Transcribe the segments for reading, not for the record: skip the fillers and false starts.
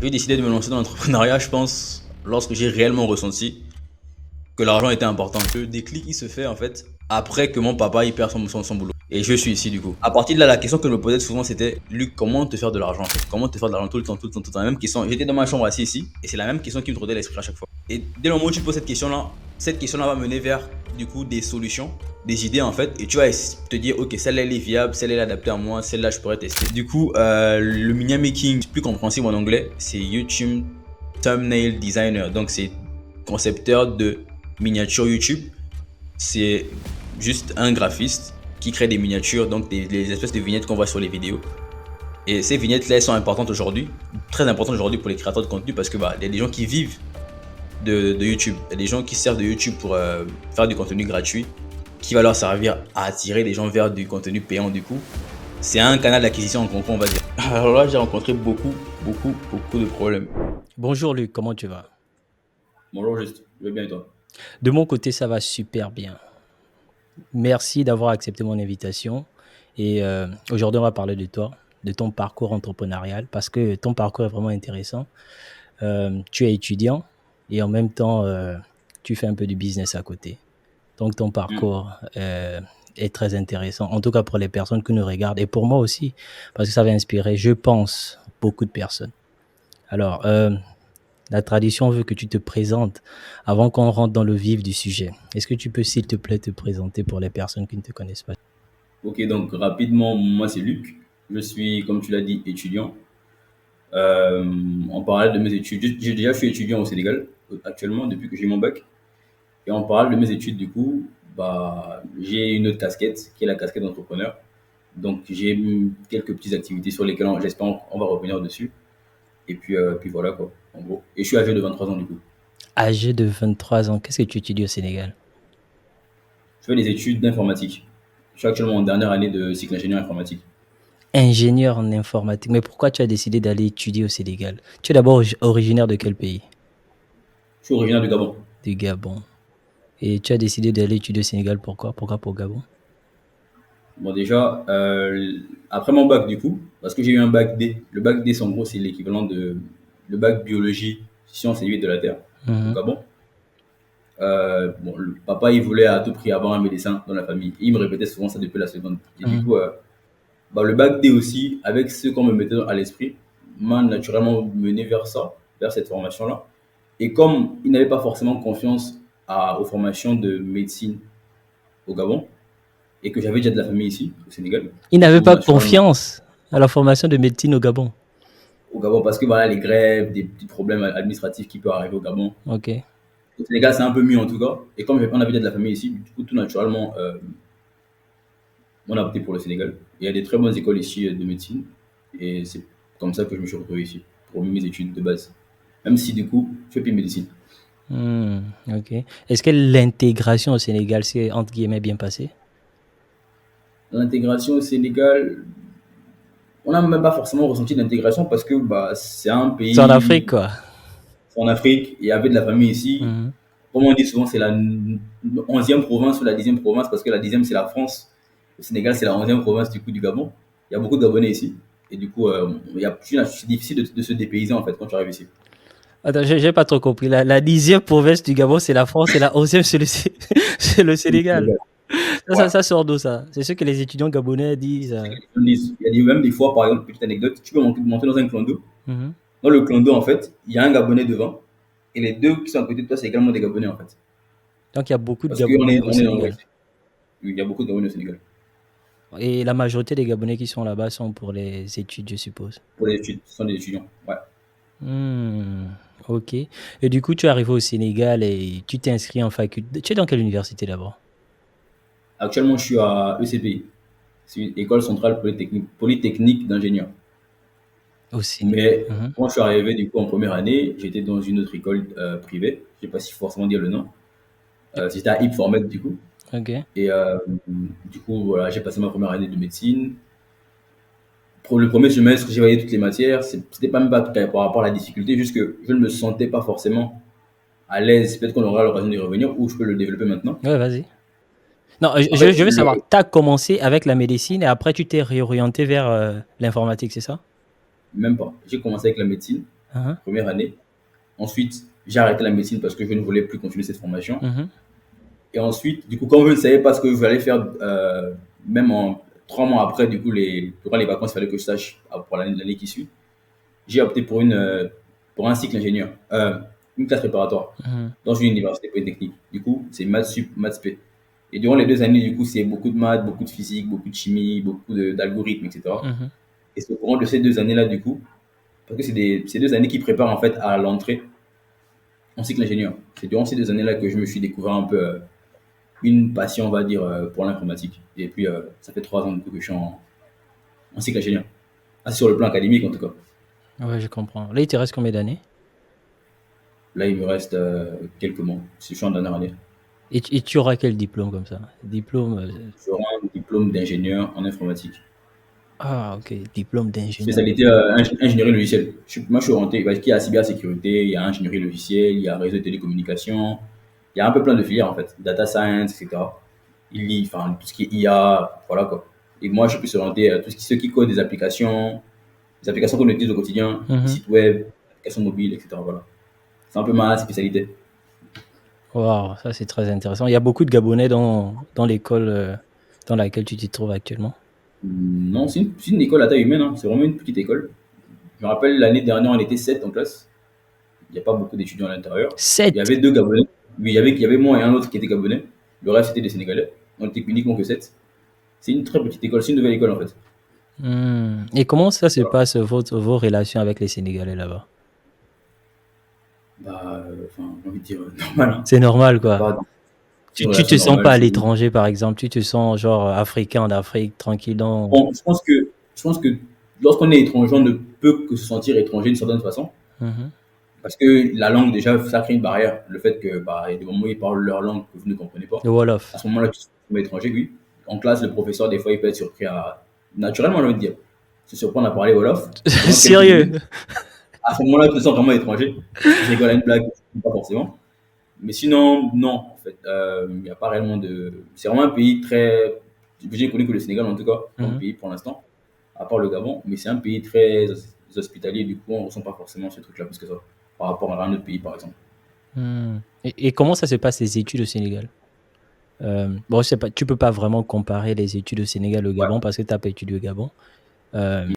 J'ai décidé de me lancer dans l'entrepreneuriat, je pense, lorsque j'ai réellement ressenti que l'argent était important. Le déclic, il se fait en fait après que mon papa il perd son boulot. Et je suis ici du coup. À partir de là, la question que je me posais souvent c'était, Luc, comment te faire de l'argent en fait? Comment te faire de l'argent tout le temps, tout le temps, tout le temps? La même question. J'étais dans ma chambre assis ici et c'est la même question qui me trottait l'esprit à chaque fois. Et dès le moment où tu poses cette question-là va mener vers du coup des solutions, des idées en fait. Et tu vas te dire, ok, celle-là elle est viable, celle-là elle est adaptée à moi, celle-là je pourrais tester. Du coup, le mini making, plus compréhensible en anglais, c'est YouTube Thumbnail Designer. Donc c'est concepteur de miniatures YouTube. C'est juste un graphiste qui crée des miniatures, donc des espèces de vignettes qu'on voit sur les vidéos. Et ces vignettes-là, elles sont importantes aujourd'hui, très importantes aujourd'hui pour les créateurs de contenu parce que il y a des gens qui vivent de YouTube. Il y a des gens qui servent de YouTube pour faire du contenu gratuit qui va leur servir à attirer des gens vers du contenu payant du coup. C'est un canal d'acquisition en concours, on va dire. Alors là, j'ai rencontré beaucoup de problèmes. Bonjour Luc, comment tu vas? Bonjour, juste, je vais bien et toi? De mon côté, ça va super bien. Merci d'avoir accepté mon invitation. Et aujourd'hui, on va parler de toi, de ton parcours entrepreneurial, parce que ton parcours est vraiment intéressant. Tu es étudiant et en même temps, tu fais un peu du business à côté. Donc, ton Hmm. parcours est très intéressant, en tout cas pour les personnes qui nous regardent et pour moi aussi, parce que ça va inspirer, je pense, beaucoup de personnes. Alors, la tradition veut que tu te présentes avant qu'on rentre dans le vif du sujet. Est-ce que tu peux, s'il te plaît, te présenter pour les personnes qui ne te connaissent pas? Ok, donc rapidement, moi c'est Luc. Je suis, comme tu l'as dit, étudiant. En parallèle de mes études, je suis étudiant au Sénégal actuellement depuis que j'ai mon bac. Et en parallèle de mes études, du coup, j'ai une autre casquette qui est la casquette d'entrepreneur. Donc j'ai quelques petites activités sur lesquelles j'espère on va revenir dessus. Et puis voilà quoi, en gros. Et je suis âgé de 23 ans du coup. Âgé de 23 ans, qu'est-ce que tu étudies au Sénégal? Je fais des études d'informatique. Je suis actuellement en dernière année de cycle ingénieur informatique. Ingénieur en informatique. Mais pourquoi tu as décidé d'aller étudier au Sénégal? Tu es d'abord originaire de quel pays? Je suis originaire du Gabon. Du Gabon. Et tu as décidé d'aller étudier au Sénégal, pourquoi? Pourquoi pour Gabon? Bon, déjà, après mon bac, du coup, parce que j'ai eu un bac D. Le bac D, en gros, c'est l'équivalent de le bac biologie, sciences et vie de la Terre au Mhm, Gabon. Bon, le papa, il voulait à tout prix avoir un médecin dans la famille. Il me répétait souvent ça depuis la seconde. Et du mhm. coup, le bac D aussi, avec ce qu'on me mettait à l'esprit, m'a naturellement mené vers ça, vers cette formation-là. Et comme il n'avait pas forcément confiance aux formations de médecine au Gabon, et que j'avais déjà de la famille ici, au Sénégal, Il du n'avait coup, pas naturellement, confiance à la formation de médecine au Gabon. au Gabon, parce que voilà, les grèves, des petits problèmes administratifs qui peuvent arriver au Gabon. Ok. Au Sénégal, c'est un peu mieux en tout cas. Et comme on avait déjà de la famille ici, du coup, tout naturellement, on a opté pour le Sénégal. Il y a des très bonnes écoles ici de médecine. Et c'est comme ça que je me suis retrouvé ici, pour mes études de base. Même si du coup, je fais plus médecine. Ok. Est-ce que l'intégration au Sénégal s'est, entre guillemets, bien passée? L'intégration au Sénégal, on n'a même pas forcément ressenti l'intégration parce que c'est un C'est en Afrique, pays quoi. en Afrique et il y avait de la famille ici. Mhm. Comme on dit souvent, c'est la 11e province ou la 10e province parce que la 10e c'est la France. Le Sénégal, c'est la 11e province du coup du Gabon. Il y a beaucoup de Gabonais ici. Et du coup, c'est difficile de se dépayser en fait quand tu arrives ici. Attends, j'ai pas trop compris. La 10e province du Gabon, c'est la France, et la 11e, c'est c'est le Sénégal. Ouais. Ça sort d'où ça? C'est ce que les étudiants gabonais disent. Il y a même des fois, par exemple, petite anecdote, tu peux monter dans un clan d'eau. Mhm. Dans le clan d'eau, en fait, il y a un Gabonais devant. Et les deux qui sont à côté de toi, c'est également des Gabonais en fait. Donc il y a beaucoup de Parce qu'on Gabonais est, au on est dans Sénégal. il y a beaucoup de Gabonais au Sénégal. Et la majorité des Gabonais qui sont là-bas sont pour les études, je suppose. Pour les études, ce sont des étudiants. Ouais. Hmm, ok. Et du coup, tu es arrivé au Sénégal et tu t'es inscrit en faculté. Tu es dans quelle université d'abord? Actuellement, je suis à ECPI. C'est une école centrale polytechnique d'ingénieurs. Au Sénégal. Mais Mhm. quand je suis arrivé du coup en première année, j'étais dans une autre école privée. Je ne sais pas si forcément dire le nom. C'était à Ipformet du coup. Ok. Et du coup, voilà, j'ai passé ma première année de médecine. Pour le premier semestre, j'ai validé toutes les matières. C'était pas même pas par rapport à la difficulté, juste que je ne me sentais pas forcément à l'aise. Peut-être qu'on aura l'occasion d'y revenir ou je peux le développer maintenant. Ouais, vas-y. Non, En fait, je veux savoir, tu as commencé avec la médecine et après tu t'es réorienté vers l'informatique, c'est ça? même pas. J'ai commencé avec la médecine. Hein, première année. Ensuite, j'ai arrêté la médecine parce que je ne voulais plus continuer cette formation. mhm, Et ensuite, du coup, comme je ne savais pas ce que je voulais faire, même en 3 mois après, du coup, durant les vacances, il fallait que je sache pour l'année qui suit. J'ai opté pour un cycle ingénieur, une classe préparatoire mhm. dans une université polytechnique. Du coup, c'est maths sup, maths spé. Et durant les 2 années, du coup, c'est beaucoup de maths, beaucoup de physique, beaucoup de chimie, beaucoup d'algorithmes, etc. Mhm. Et c'est au courant de ces 2 années-là, du coup, parce que c'est 2 années qui préparent en fait à l'entrée en cycle ingénieur. C'est durant ces 2 années-là que je me suis découvert un peu une passion, on va dire, pour l'informatique. Et puis, ça fait 3 ans du coup, que je suis en cycle ingénieur. Ah, sur le plan académique, en tout cas. Ouais, je comprends. Là, il te reste combien d'années? Là, il me reste quelques mois. Je suis en dernière année. Et tu auras quel diplôme comme ça? Diplôme. J'aurai un diplôme d'ingénieur en informatique. Ah, ok. Diplôme d'ingénieur. Spécialité ingénierie logicielle. Moi, je suis orienté parce qu'il y a cybersécurité, il y a ingénierie logicielle, il y a réseau de télécommunications. Il y a un peu plein de filières, en fait. Data science, etc. Il lit, enfin, tout ce qui est IA, voilà quoi. Et moi, je suis plus orienté à tout ce ceux qui codent des applications qu'on utilise au quotidien, des Mhm. sites web, applications mobiles, etc. Voilà. C'est un peu ma spécialité. Wow, ça c'est très intéressant. Il y a beaucoup de Gabonais dans l'école dans laquelle tu t'y trouves actuellement. Non, c'est une école à taille humaine, hein. C'est vraiment une petite école. Je me rappelle l'année dernière, on était 7 en classe. Il n'y a pas beaucoup d'étudiants à l'intérieur. Il y 7. avait 2 Gabonais. Oui, il y avait moi et un autre qui était Gabonais. Le reste, c'était des Sénégalais. On était uniquement que 7. C'est une très petite école. C'est une nouvelle école, en fait. Et comment ça se Voilà. passe vos relations avec les Sénégalais là-bas? Bah, enfin, j'ai envie de dire normal, hein. C'est normal Il n'y a quoi. pas c'est une Tu te relation sens pas normale. à l'étranger par exemple, tu te sens genre africain en Afrique, tranquille dans. Bon, je pense que lorsqu'on est étranger, on ne peut que se sentir étranger d'une certaine façon. Mhm. Parce que la langue, déjà, ça crée une barrière. Le fait que, bah, il y a des moments où ils parlent leur langue que vous ne comprenez pas. Le Wolof. À ce moment-là, tu te sens étranger, oui. En classe, le professeur, des fois, il peut être surpris naturellement, j'ai envie de dire, se surprendre à parler Wolof pendant quelques Sérieux? minutes. À ce moment-là, tu te sens vraiment étranger. Je rigole à une blague, pas forcément. Mais sinon, non, en fait. Il n'y a pas réellement de. C'est vraiment un pays très. J'ai connu que le Sénégal, en tout cas, comme Mhm. pays pour l'instant, à part le Gabon. Mais c'est un pays très hospitalier. Du coup, on ne ressent pas forcément ce truc-là plus que ça, par rapport à un autre pays, par exemple. Et comment ça se passe les études au Sénégal? Bon, je sais pas, tu peux pas vraiment comparer les études au Sénégal au Ouais. Gabon parce que tu n'as pas étudié au Gabon. Euh,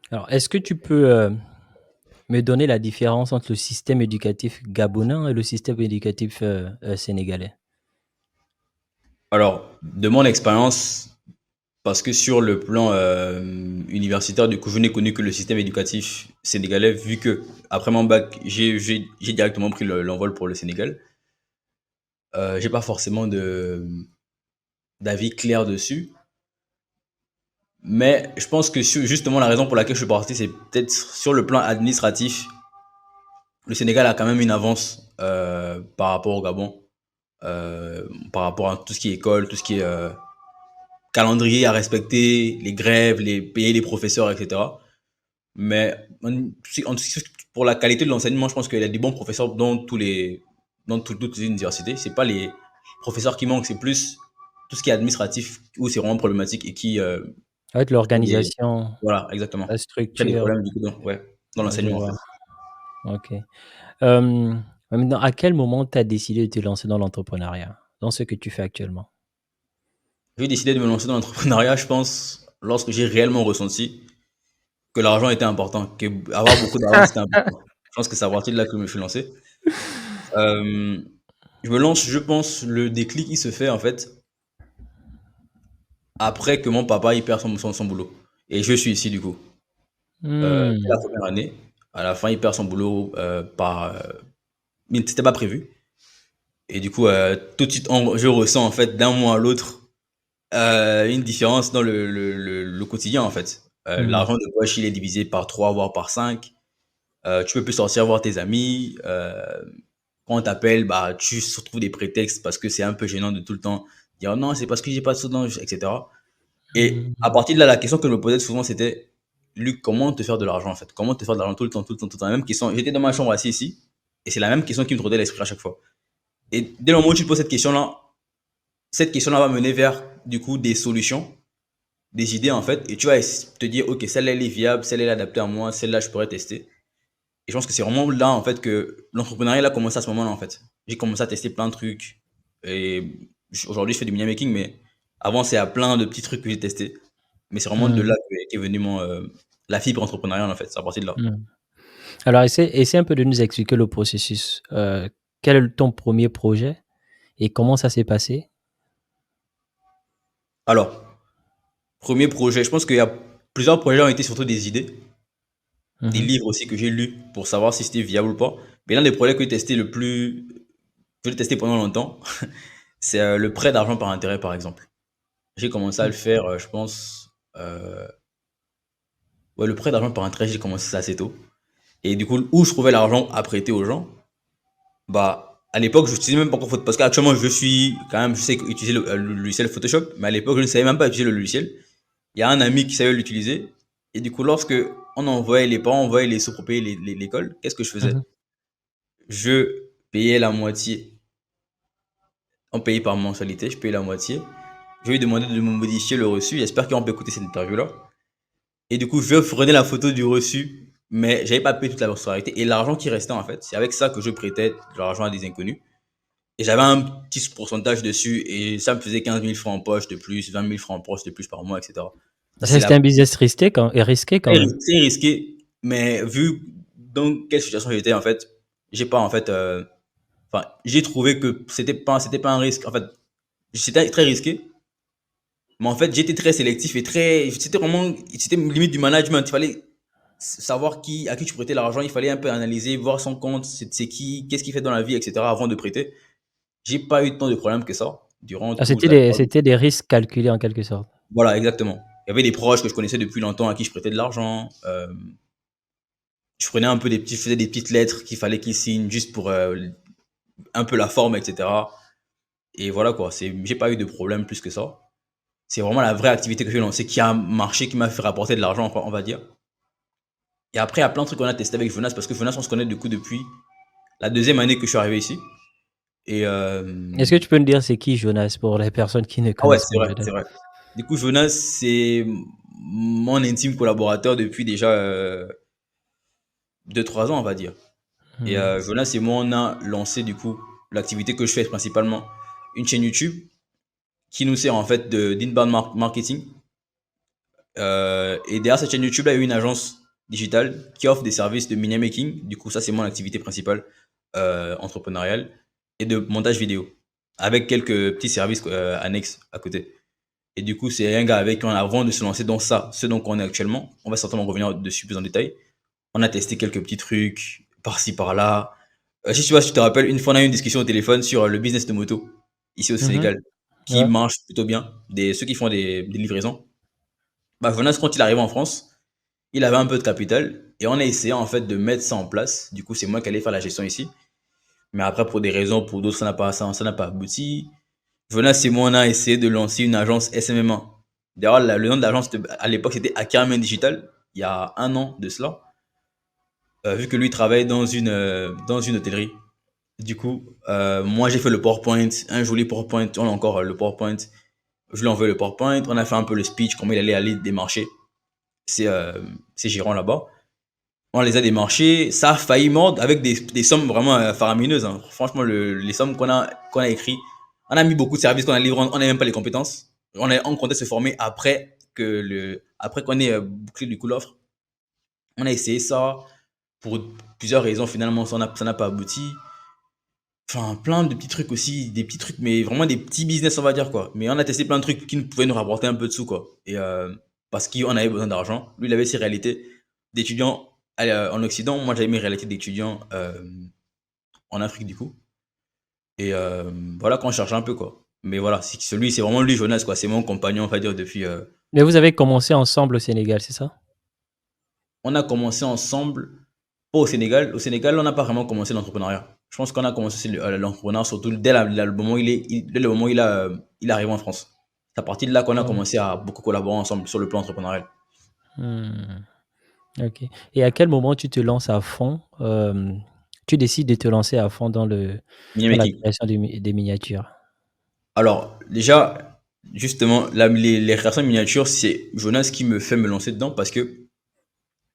alors, est-ce que tu peux me donner la différence entre le système éducatif gabonais et le système éducatif sénégalais? Alors, de mon expérience, parce que sur le plan universitaire, du coup, je n'ai connu que le système éducatif sénégalais, vu que après mon bac, j'ai directement pris l'envol pour le Sénégal. J'ai pas forcément d'avis clair dessus, mais je pense que justement la raison pour laquelle je suis parti, c'est peut-être sur le plan administratif, le Sénégal a quand même une avance par rapport au Gabon, par rapport à tout ce qui est école, tout ce qui est calendrier à respecter, les grèves, payer les professeurs, etc. Mais pour la qualité de l'enseignement, je pense qu'il y a des bons professeurs dans toutes les universités. C'est pas les professeurs qui manquent, c'est plus tout ce qui est administratif où c'est vraiment problématique et Avec crée des. l'organisation, Voilà, exactement. la Crée des structure, problèmes du coup dans je l'enseignement en fait. vois. Ok. Maintenant, à quel moment tu as décidé de te lancer dans l'entrepreneuriat, dans ce que tu fais actuellement? J'ai décidé de me lancer dans l'entrepreneuriat, je pense, lorsque j'ai réellement ressenti que l'argent était important, que avoir beaucoup d'argent c'était important. Je pense que c'est à partir de là que je me suis lancé. Euh, je me lance, je pense, le déclic il se fait en fait après que mon papa il perd son boulot. Et je suis ici du coup. Dès la Hmm. première année, à la fin il perd son boulot mais c'était pas prévu. Et du coup, tout de suite, je ressens en fait d'un mois à l'autre une différence dans le quotidien en fait. Hmm. L'argent de poche il est divisé par 3 voire par 5. Tu peux plus sortir voir tes amis. Quand on t'appelle, bah, tu trouves des prétextes parce que c'est un peu gênant de tout le temps dire non, c'est parce que j'ai pas de sous, etc. Et à Hmm. partir de là, la question que je me posais souvent, c'était Luc, comment te faire de l'argent en fait? Comment te faire de l'argent tout le temps, tout le temps, tout le temps? La même question. J'étais dans ma chambre assis ici et c'est la même question qui me trottait à l'esprit à chaque fois. Et dès le moment où tu te poses cette question-là va mener vers du coup des solutions, des idées en fait, et tu vas te dire ok, celle-là elle est viable, celle-là elle est adaptée à moi, celle-là je pourrais tester. Et je pense que c'est vraiment là, en fait, que l'entrepreneuriat a commencé à ce moment-là, en fait. J'ai commencé à tester plein de trucs. Et aujourd'hui, je fais du media making, mais avant, c'est à plein de petits trucs que j'ai testés. Mais c'est vraiment de Mmh. là qu'est venu la fibre entrepreneuriale, en fait. C'est à partir de là. Mmh. Alors essaie un peu de nous expliquer le processus. Quel est ton premier projet et comment ça s'est passé? Alors, premier projet, je pense qu'il y a plusieurs projets ont été surtout des idées, des Mmh. livres aussi que j'ai lus pour savoir si c'était viable ou pas. Mais l'un des projets que j'ai testé que j'ai testé pendant longtemps, c'est le prêt d'argent par intérêt, par exemple. J'ai commencé à le faire, je pense, ouais, le prêt d'argent par intérêt, j'ai commencé ça assez tôt. Et du coup, où je trouvais l'argent à prêter aux gens, bah, à l'époque, je n'utilisais même pas encore Photoshop. Parce qu'actuellement, je suis quand même, je sais utiliser le logiciel Photoshop, mais à l'époque, je ne savais même pas utiliser le logiciel. Il y a un ami qui savait l'utiliser. Et du coup, lorsque on envoyait les parents, envoyaient les sous pour payer l'école, qu'est-ce que je Mmh. faisais? Je payais la moitié. On payait par mensualité, je payais la moitié. Je lui ai demandé de me modifier le reçu. J'espère qu'on peut écouter cette interview-là. Et du coup, je prenais la photo du reçu, mais j'avais pas payé toute la mensualité. Et l'argent qui restait, en fait, c'est avec ça que je prêtais de l'argent à des inconnus. Et j'avais un petit pourcentage dessus et ça me faisait 15 000 francs en poche de plus, 20 000 francs en poche de plus par mois, etc. Ça, Ça, c'est c'était la un business risqué quand même. très risqué, mais vu dans quelle situation j'étais, en fait, j'ai pas, en fait, enfin, j'ai trouvé que c'était pas un risque. En fait, c'était très risqué, mais en fait, j'étais très sélectif et c'était vraiment, c'était limite du management. Il fallait savoir à qui tu prêtais l'argent, il fallait un peu analyser, voir son compte, c'est qui, qu'est-ce qu'il fait dans la vie, etc. avant de prêter. J'ai pas eu tant de problèmes que ça durant Ah, toute la période. c'était des risques calculés en quelque sorte. Voilà, exactement. Il y avait des proches que je connaissais depuis longtemps à qui je prêtais de l'argent. Je prenais un peu je faisais des petites lettres qu'il fallait qu'ils signent juste pour un peu la forme, etc. Et voilà quoi. J'ai pas eu de problème plus que ça. C'est vraiment la vraie activité que j'ai lancée qui a marché, qui m'a fait rapporter de l'argent, on va dire. Et après, il y a plein de trucs qu'on a testé avec Jonas parce que Jonas, on se connaît du coup depuis la deuxième année que je suis arrivé ici. Et Est-ce que tu peux nous dire c'est qui Jonas pour les personnes qui ne ah ouais, connaissent pas c'est vrai, Jonas? c'est vrai. Du coup, Jonas, c'est mon intime collaborateur depuis déjà 2-3 ans, on va dire. Et Mmh. Jonas et moi, on a lancé du coup l'activité que je fais principalement, une chaîne YouTube qui nous sert en fait d'inbound marketing. Et derrière cette chaîne YouTube, il y a une agence digitale qui offre des services de mini making. Du coup, ça, c'est mon activité principale entrepreneuriale et de montage vidéo avec quelques petits services annexes à côté. Et du coup, c'est un gars avec qui, avant de se lancer dans ça, ce dont on est actuellement, on va certainement revenir dessus plus en détail. On a testé quelques petits trucs par-ci, par-là. Je sais pas si tu te rappelles, une fois, on a eu une discussion au téléphone sur le business de moto, ici au Mmh. Sénégal, qui Ouais. marche plutôt bien. Ceux qui font des livraisons. Bah, Jonas, quand il arrive en France, il avait un peu de capital et on a essayé en fait de mettre ça en place. Du coup, c'est moi qui allais faire la gestion ici. Mais après, pour des raisons, pour d'autres, ça n'a pas abouti. Jonas et moi, on a essayé de lancer une agence SMMA. D'ailleurs, le nom de l'agence, à l'époque, c'était Ackerman Digital, il y a un an de cela. Vu que lui travaille dans une hôtellerie. Du coup, moi, j'ai fait le PowerPoint, un joli PowerPoint. On a encore le PowerPoint. Je lui ai envoyé le PowerPoint. On a fait un peu le speech, comment il allait aller démarcher ces gérants là-bas. On les a démarchés. Ça a failli mordre avec des sommes vraiment faramineuses, hein. Franchement, les sommes qu'on a écrites, on a mis beaucoup de services qu'on a livrés, on n'a même pas les compétences. On comptait se former après qu'on ait bouclé du coup l'offre. On a essayé ça pour plusieurs raisons. Finalement, ça n'a pas abouti. Enfin, plein de petits trucs aussi, des petits trucs, mais vraiment des petits business, on va dire quoi. Mais on a testé plein de trucs qui nous pouvaient nous rapporter un peu de sous quoi. Et parce qu'on avait besoin d'argent. Lui, il avait ses réalités d'étudiant en Occident. Moi, j'avais mes réalités d'étudiant en Afrique du coup. Et voilà, quand on cherche un peu quoi. Mais voilà, c'est vraiment lui, Jonas quoi. C'est mon compagnon, on va dire, depuis. Mais vous avez commencé ensemble au Sénégal, c'est ça? On a commencé ensemble, pas au Sénégal. Au Sénégal, on n'a pas vraiment commencé l'entrepreneuriat. Je pense qu'on a commencé l'entrepreneuriat surtout le moment où dès le moment où il est arrivé en France. C'est à partir de là qu'on a Mmh. commencé à beaucoup collaborer ensemble sur le plan entrepreneurial. Mmh. OK, et à quel moment tu te lances à fond, tu décides de te lancer à fond Mini dans la making. création des miniatures? Alors, déjà, justement, les créations miniatures, c'est Jonas qui me fait me lancer dedans parce que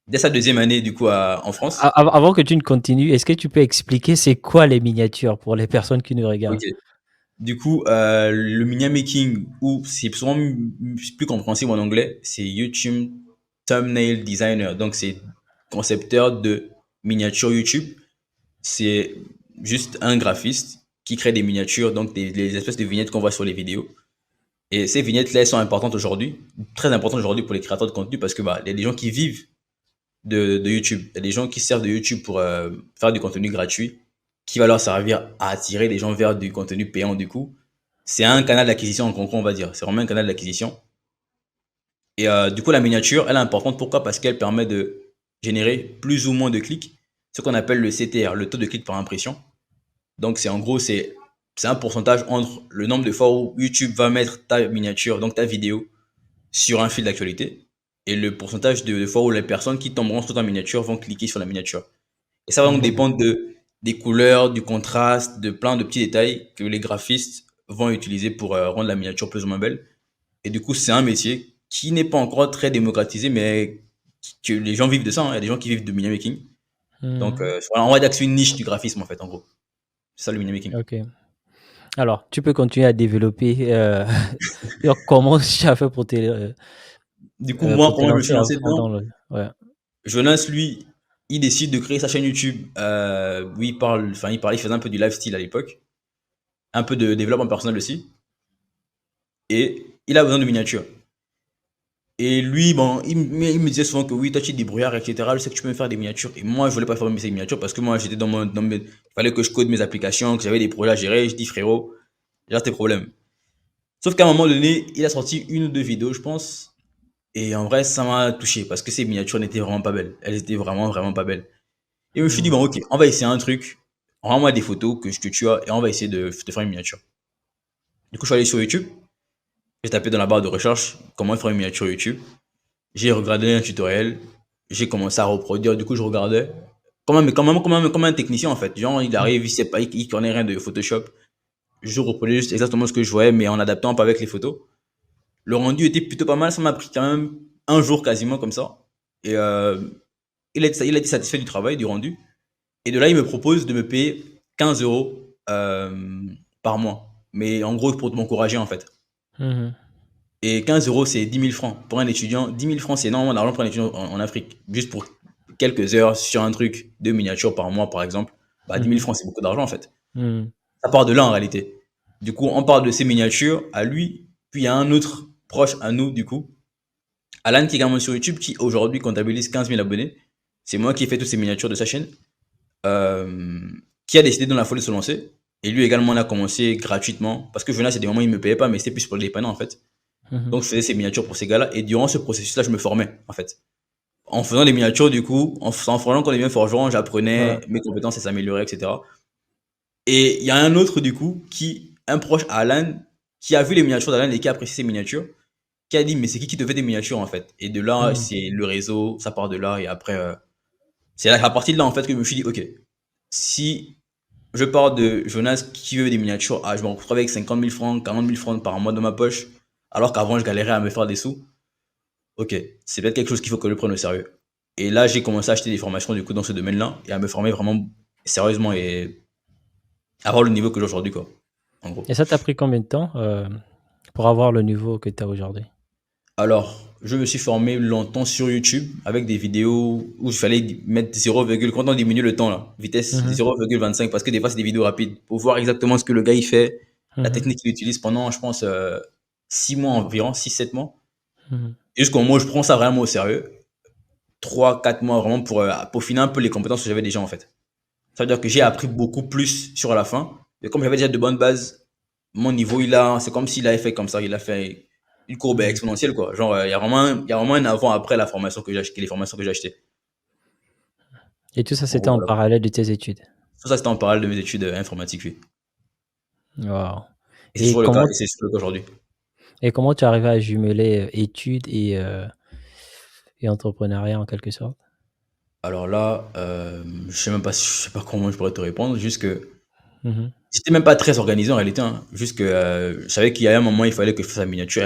dès sa deuxième année, du coup, en France. Avant que tu ne continues, est-ce que tu peux expliquer c'est quoi les miniatures pour les personnes qui nous Ok. regardent? Du coup, le miniature making, ou c'est souvent plus compréhensible en anglais, c'est YouTube Thumbnail Designer. Donc, c'est concepteur de miniatures YouTube. C'est juste un graphiste qui crée des miniatures, donc les espèces de vignettes qu'on voit sur les vidéos. Et ces vignettes-là, elles sont importantes aujourd'hui, très importantes aujourd'hui pour les créateurs de contenu parce que bah, il y a des gens qui vivent de YouTube. Il y a des gens qui servent de YouTube pour faire du contenu gratuit qui va leur servir à attirer les gens vers du contenu payant du coup. C'est un canal d'acquisition en concret, on va dire. C'est vraiment un canal d'acquisition. Et du coup, la miniature, elle est importante. Pourquoi? Parce qu'elle permet de générer plus ou moins de clics, ce qu'on appelle le CTR, le taux de clic par impression. Donc, c'est en gros, c'est un pourcentage entre le nombre de fois où YouTube va mettre ta miniature, donc ta vidéo, sur un fil d'actualité, et le pourcentage de fois où les personnes qui tomberont sur ta miniature vont cliquer sur la miniature. Et ça va donc Mhm. dépendre des couleurs, du contraste, de plein de petits détails que les graphistes vont utiliser pour rendre la miniature plus ou moins belle. Et du coup, c'est un métier qui n'est pas encore très démocratisé, mais que les gens vivent de ça, hein. Il y a des gens qui vivent de miniature making. Donc, Mhm. voilà, on va dire que c'est une niche du graphisme, en fait, en gros. C'est ça le miniature making. Ok. Alors, tu peux continuer à développer sur comment tu as fait Du coup, moi, pour te comment je me suis lancer à lancé fond dedans? dans le. Ouais. Jonas, lui, il décide de créer sa chaîne YouTube où il faisait un peu du lifestyle à l'époque, un peu de développement personnel aussi, et il a besoin de miniatures. Et lui, bon, il me disait souvent que oui, toi tu es débrouillard, etc. Je sais que tu peux me faire des miniatures. Et moi, je voulais pas faire ces miniatures parce que moi, j'étais il fallait que je code mes applications, que j'avais des projets à gérer. Je dis frérot, j'ai tes problèmes. Sauf qu'à un moment donné, il a sorti une ou deux vidéos, je pense. Et en vrai, ça m'a touché parce que ces miniatures n'étaient vraiment pas belles. Elles étaient vraiment, vraiment pas belles. Et je me suis dit, Mhm. bon, ok, on va essayer un truc. Rends-moi des photos que tu as et on va essayer de faire une miniature. Du coup, je suis allé sur YouTube. J'ai tapé dans la barre de recherche comment faire une miniature YouTube. J'ai regardé un tutoriel. J'ai commencé à reproduire. Du coup, je regardais. Comme un technicien, en fait. Genre, il arrive, il sait pas, il connaît rien de Photoshop. Je reproduis juste exactement ce que je voyais, mais en adaptant un peu avec les photos. Le rendu était plutôt pas mal. Ça m'a pris quand même un jour quasiment comme ça. Et il a été satisfait du travail, du rendu. Et de là, il me propose de me payer 15 euros par mois. Mais en gros, pour m'encourager, en fait. Mhm. Et 15 euros, c'est 10 000 francs. Pour un étudiant, 10 000 francs, c'est énormément d'argent pour un étudiant en Afrique. Juste pour quelques heures sur un truc de miniature par mois, par exemple. Bah, 10 000 Mhm. francs, c'est beaucoup d'argent, en fait. Mhm. Ça part de là, en réalité. Du coup, on parle de ces miniatures à lui. Puis il y a un autre proche à nous, du coup. Alan, qui est également sur YouTube, qui aujourd'hui comptabilise 15 000 abonnés. C'est moi qui ai fait toutes ces miniatures de sa chaîne. euh, qui a décidé dans la folie de se lancer. Et lui également, on a commencé gratuitement. Parce que Jonas, c'est des moments où il ne me payait pas, mais c'était plus pour le dépanner, en fait. Mhm. Donc, je faisais ces miniatures pour ces gars-là. Et durant ce processus-là, je me formais, en fait. En faisant des miniatures, du coup, en faisant qu'on devient forgeron, Ouais. j'apprenais mes compétences et s'amélioraient, etc. Et il y a un autre, du coup, un proche à Alan, qui a vu les miniatures d'Alan et qui a apprécié ces miniatures, qui a dit, mais c'est qui te fait des miniatures, en fait? Et de là, Mhm. c'est le réseau, ça part de là. Et après, c'est à partir de là, en fait, que je me suis dit, ok, si je pars de Jonas qui veut des miniatures, je me retrouve avec 50 000 francs, 40 000 francs par mois dans ma poche, alors qu'avant je galérais à me faire des sous. Ok, c'est peut-être quelque chose qu'il faut que je prenne au sérieux. Et là, j'ai commencé à acheter des formations du coup dans ce domaine-là et à me former vraiment sérieusement et avoir le niveau que j'ai aujourd'hui, quoi. En gros. Et ça t'a pris combien de temps pour avoir le niveau que tu as aujourd'hui? Alors, je me suis formé longtemps sur YouTube avec des vidéos où il fallait mettre 0, quand on diminue le temps là, vitesse Mhm. 0,25 parce que des fois c'est des vidéos rapides pour voir exactement ce que le gars il fait, la Mhm. technique qu'il utilise pendant, je pense, 6 mois environ, 6 7 mois. Mhm. Et jusqu'au moment où je prends ça vraiment au sérieux, 3 4 mois vraiment pour peaufiner un peu les compétences que j'avais déjà en fait. Ça veut dire que j'ai appris beaucoup plus sur la fin. Et comme j'avais déjà de bonnes bases, mon niveau, c'est comme s'il avait fait comme ça, il a fait une courbe Mhm. exponentielle, quoi. Genre, il y a vraiment un avant-après la formation que j'ai acheté, les formations que j'ai achetées. Et tout ça, En c'était gros, en voilà. parallèle de tes études. Tout ça, c'était en parallèle de mes études informatiques, oui. Wow. Et c'est Et toujours le cas, comment, et c'est toujours le cas aujourd'hui. et comment tu arrives à jumeler études et entrepreneuriat en quelque sorte? Alors là, je sais pas comment je pourrais te répondre, juste que Mhm. j'étais même pas très organisé en réalité, hein. Juste que je savais qu'il y a un moment, il fallait que je fasse la miniature.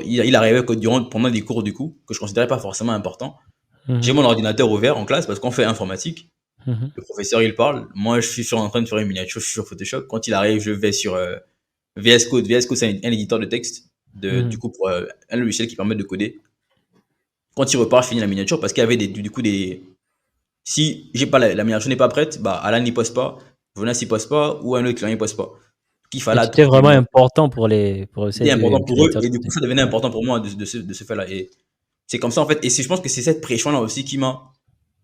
Il arrivait que pendant des cours, du coup, que je considérais pas forcément important, J'ai Mhm. mon ordinateur ouvert en classe parce qu'on fait informatique. Mhm. Le professeur, il parle. Moi, je suis en train de faire une miniature, je suis sur Photoshop. Quand il arrive, je vais sur VS Code. VS Code, c'est un éditeur de texte, du Mhm. coup, pour un logiciel qui permet de coder. Quand il repart, je finis la miniature parce qu'il y avait du coup des. Si j'ai pas la miniature n'est pas prête, bah Alan n'y poste pas, Jonas n'y poste pas, ou un autre client n'y poste pas. Donc, il Et fallait tu étais attendre qu'ils vraiment montent. important pour ces C'était deux important pour eux créateurs et de du coup, contenu. ça devenait Mhm. important pour moi de ce fait-là. Et c'est comme ça en fait. Et je pense que c'est cette pression-là aussi qui m'a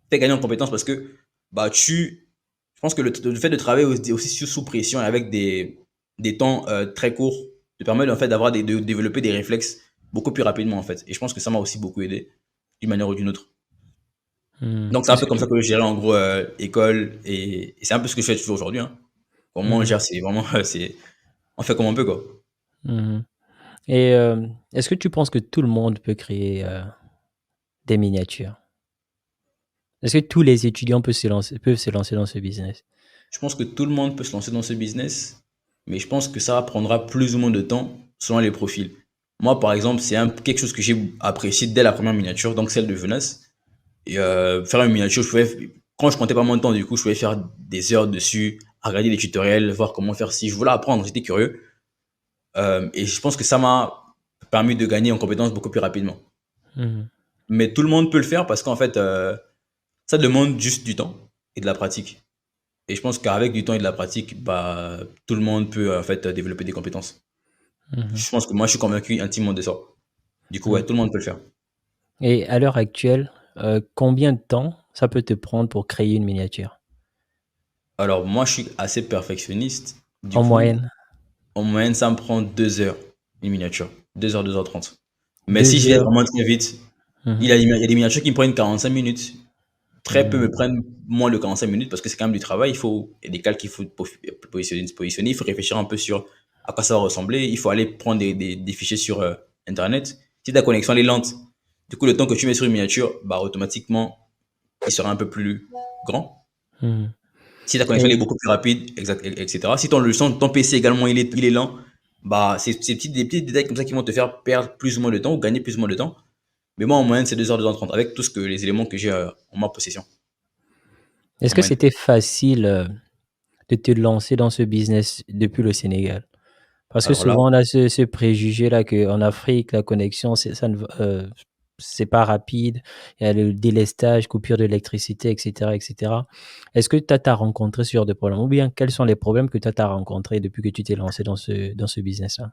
fait gagner en compétence parce que bah je pense que le fait de travailler aussi sous pression et avec des temps très courts te permet en fait de développer des réflexes beaucoup plus rapidement en fait. Et je pense que ça m'a aussi beaucoup aidé d'une manière ou d'une autre. Mhm. Donc c'est un peu comme ça que je gérais en gros école et c'est un peu ce que je fais toujours aujourd'hui. Hein. Comment on Mhm. gère, c'est vraiment c'est on fait comme on peut quoi. Mhm. Et est-ce que tu penses que tout le monde peut créer des miniatures? Est-ce que tous les étudiants peuvent se lancer dans ce business? Je pense que tout le monde peut se lancer dans ce business, mais je pense que ça prendra plus ou moins de temps selon les profils. Moi, par exemple, quelque chose que j'ai apprécié dès la première miniature, donc celle de Venas. Et faire une miniature, quand je comptais pas mon temps, du coup, je pouvais faire des heures dessus, à regarder des tutoriels, voir comment faire si je voulais apprendre, j'étais curieux. Et je pense que ça m'a permis de gagner en compétences beaucoup plus rapidement. Mhm. Mais tout le monde peut le faire parce qu'en fait, ça demande juste du temps et de la pratique. Et je pense qu'avec du temps et de la pratique, bah, tout le monde peut en fait développer des compétences. Mhm. Je pense que moi, je suis convaincu intimement de ça. Du coup, ouais, Mhm. tout le monde peut le faire. Et à l'heure actuelle, combien de temps ça peut te prendre pour créer une miniature? Alors, moi, je suis assez perfectionniste. Du En coup, moyenne? en moyenne, ça me prend 2 heures, une miniature. 2 heures, 2h30. Mais si je Deux vais heures? vraiment très vite, Mhm. il y a des miniatures qui me prennent 45 minutes. Très peu Mhm. me prennent moins de 45 minutes parce que c'est quand même du travail. Il y a des calques qu'il faut positionner. Il faut réfléchir un peu sur à quoi ça va ressembler. Il faut aller prendre des fichiers sur Internet. Si ta connexion elle est lente, du coup, le temps que tu mets sur une miniature, bah, automatiquement, il sera un peu plus grand. Mhm. Si ta connexion elle est Et beaucoup plus rapide, etc. Si ton PC également il est lent, bah, c'est des petits détails comme ça qui vont te faire perdre plus ou moins de temps ou gagner plus ou moins de temps. Mais moi, en moyenne, c'est 2 heures, 2h30 avec les éléments que j'ai en ma possession. est-ce En que moyenne. c'était facile de te lancer dans ce business depuis le Sénégal? Parce que Alors là, souvent, on a ce préjugé-là qu'en Afrique, la connexion, c'est pas rapide. Il y a le délestage, coupure d'électricité, etc., etc. Est-ce que tu as rencontré ce genre de problème? Ou bien, quels sont les problèmes que tu as rencontrés depuis que tu t'es lancé dans ce business-là?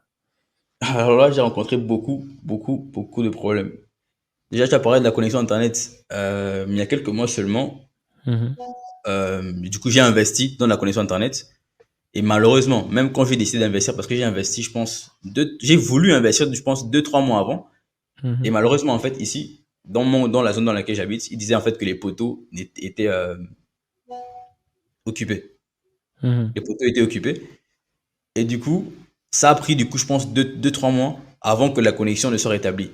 j'ai rencontré beaucoup de problèmes. Déjà, tu as parlé de la connexion Internet il y a quelques mois seulement. Mhm. Du coup, j'ai investi dans la connexion Internet. Et malheureusement, même quand j'ai décidé d'investir, parce que j'ai investi, je pense, j'ai voulu investir, je pense, 2, 3 mois avant. Et Mhm. malheureusement, en fait, ici, dans la zone dans laquelle j'habite, ils disaient en fait que les poteaux étaient occupés. Mhm. Les poteaux étaient occupés. Et du coup, ça a pris, du coup, je pense, 2, 3 mois avant que la connexion ne soit rétablie.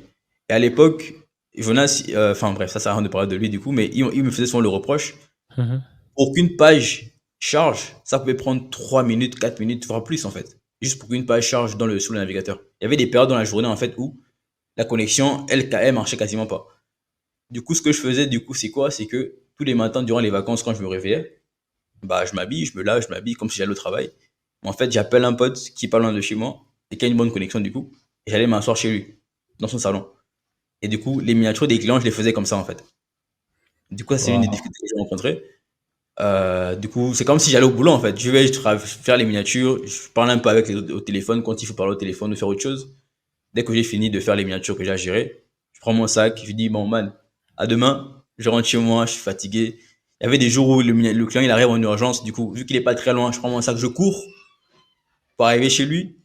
Et à l'époque, Jonas, enfin bref, ça sert à rien de parler de lui, du coup, mais il me faisait souvent le reproche. Mhm. Pour qu'une page charge, ça pouvait prendre 3 minutes, 4 minutes, voire plus, en fait. Juste pour qu'une page charge sous le navigateur. Il y avait des périodes dans la journée, en fait, où la connexion LKM marchait quasiment pas. Du coup, ce que je faisais, du coup, c'est quoi? C'est que tous les matins, durant les vacances, quand je me réveillais, bah, je m'habille, je me lave, je m'habille comme si j'allais au travail. Mais en fait, j'appelle un pote qui est pas loin de chez moi et qui a une bonne connexion du coup. Et j'allais m'asseoir chez lui, dans son salon. Et du coup, les miniatures des clients, je les faisais comme ça en fait. Du coup, c'est une des Wow. difficultés que j'ai rencontrées. Du coup, c'est comme si j'allais au boulot en fait. Je vais faire les miniatures, je parle un peu au téléphone quand il faut parler au téléphone ou faire autre chose. Dès que j'ai fini de faire les miniatures que j'ai à gérer, je prends mon sac, je dis bon man, à demain, je rentre chez moi, je suis fatigué. Il y avait des jours où le client il arrive en urgence, du coup, vu qu'il est pas très loin, je prends mon sac, je cours pour arriver chez lui.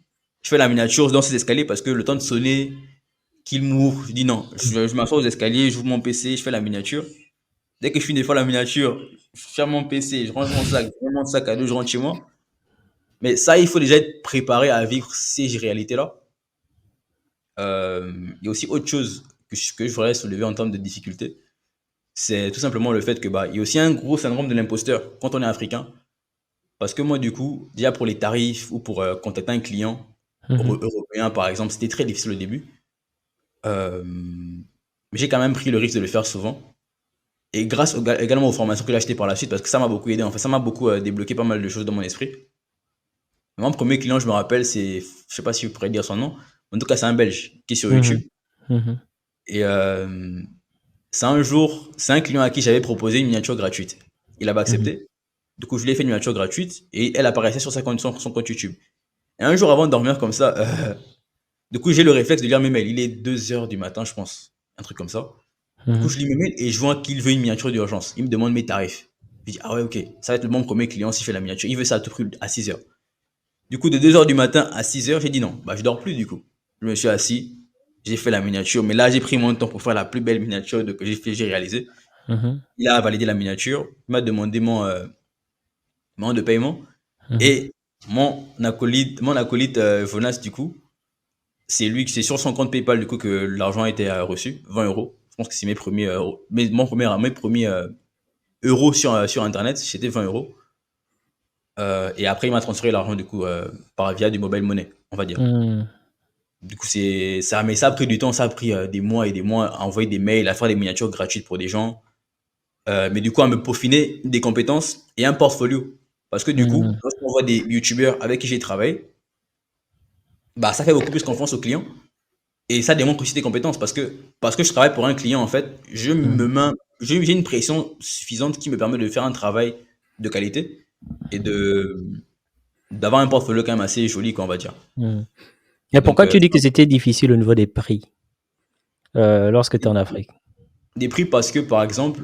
Je fais la miniature dans ses escaliers parce que le temps de sonner, qu'il m'ouvre, je dis non. Je m'assois aux escaliers, j'ouvre mon PC, je fais la miniature. Dès que je finis de faire la miniature, je ferme mon PC, je range mon sac, je mets mon sac à dos, je rentre chez moi. Mais ça, il faut déjà être préparé à vivre ces réalités-là. Il y a aussi autre chose que je voudrais soulever en termes de difficulté. C'est tout simplement le fait que bah, il y a aussi un gros syndrome de l'imposteur quand on est africain. Parce que moi, du coup, déjà pour les tarifs ou pour contacter un client Mhm. européen, par exemple, c'était très difficile au début. Mais j'ai quand même pris le risque de le faire souvent. Et grâce également aux formations que j'ai achetées par la suite, parce que ça m'a beaucoup aidé. En fait, ça m'a beaucoup débloqué pas mal de choses dans mon esprit. Mon premier client, je me rappelle, je sais pas si vous pourrez dire son nom. En tout cas, c'est un Belge qui est sur Mhm. YouTube. Mhm. Et c'est un client à qui j'avais proposé une miniature gratuite. Il avait Mhm. accepté. Du coup, je lui ai fait une miniature gratuite et elle apparaissait sur son compte YouTube. Et un jour avant de dormir comme ça, du coup, j'ai le réflexe de lire mes mails. Il est 2 heures du matin, je pense. Un truc comme ça. Du coup, Mhm. je lis mes mails et je vois qu'il veut une miniature d'urgence. Il me demande mes tarifs. Je dis, ah ouais, ok, ça va être mon premier client si je fais la miniature. Il veut ça à tout prix à 6 heures. Du coup, de 2 heures du matin à 6 heures, j'ai dit non, bah je dors plus du coup. Je me suis assis, j'ai fait la miniature, mais là, j'ai pris mon temps pour faire la plus belle miniature que j'ai réalisée. Mhm. Il a validé la miniature, il m'a demandé mon de paiement Mhm. et mon acolyte Jonas, du coup, c'est sur son compte PayPal du coup que l'argent a été reçu, 20 euros. Je pense que c'est mes premiers euros sur Internet, c'était 20 euros. Et après, il m'a transféré l'argent du coup via du mobile money, on va dire. Mhm. Du coup, mais ça a pris du temps, ça a pris des mois et des mois à envoyer des mails, à faire des miniatures gratuites pour des gens. Mais du coup, à me peaufiner des compétences et un portfolio. Parce que du coup, Mhm. lorsqu'on voit des youtubeurs avec qui j'ai travaillé, bah, ça fait beaucoup plus confiance aux clients. Et ça démontre aussi des compétences parce que je travaille pour un client, en fait, Mhm. j'ai une pression suffisante qui me permet de faire un travail de qualité et d'avoir un portfolio quand même assez joli, quoi, on va dire. Mhm. Et Et donc, pourquoi tu dis que c'était difficile au niveau des prix lorsque tu es en Afrique? des prix parce que, par exemple,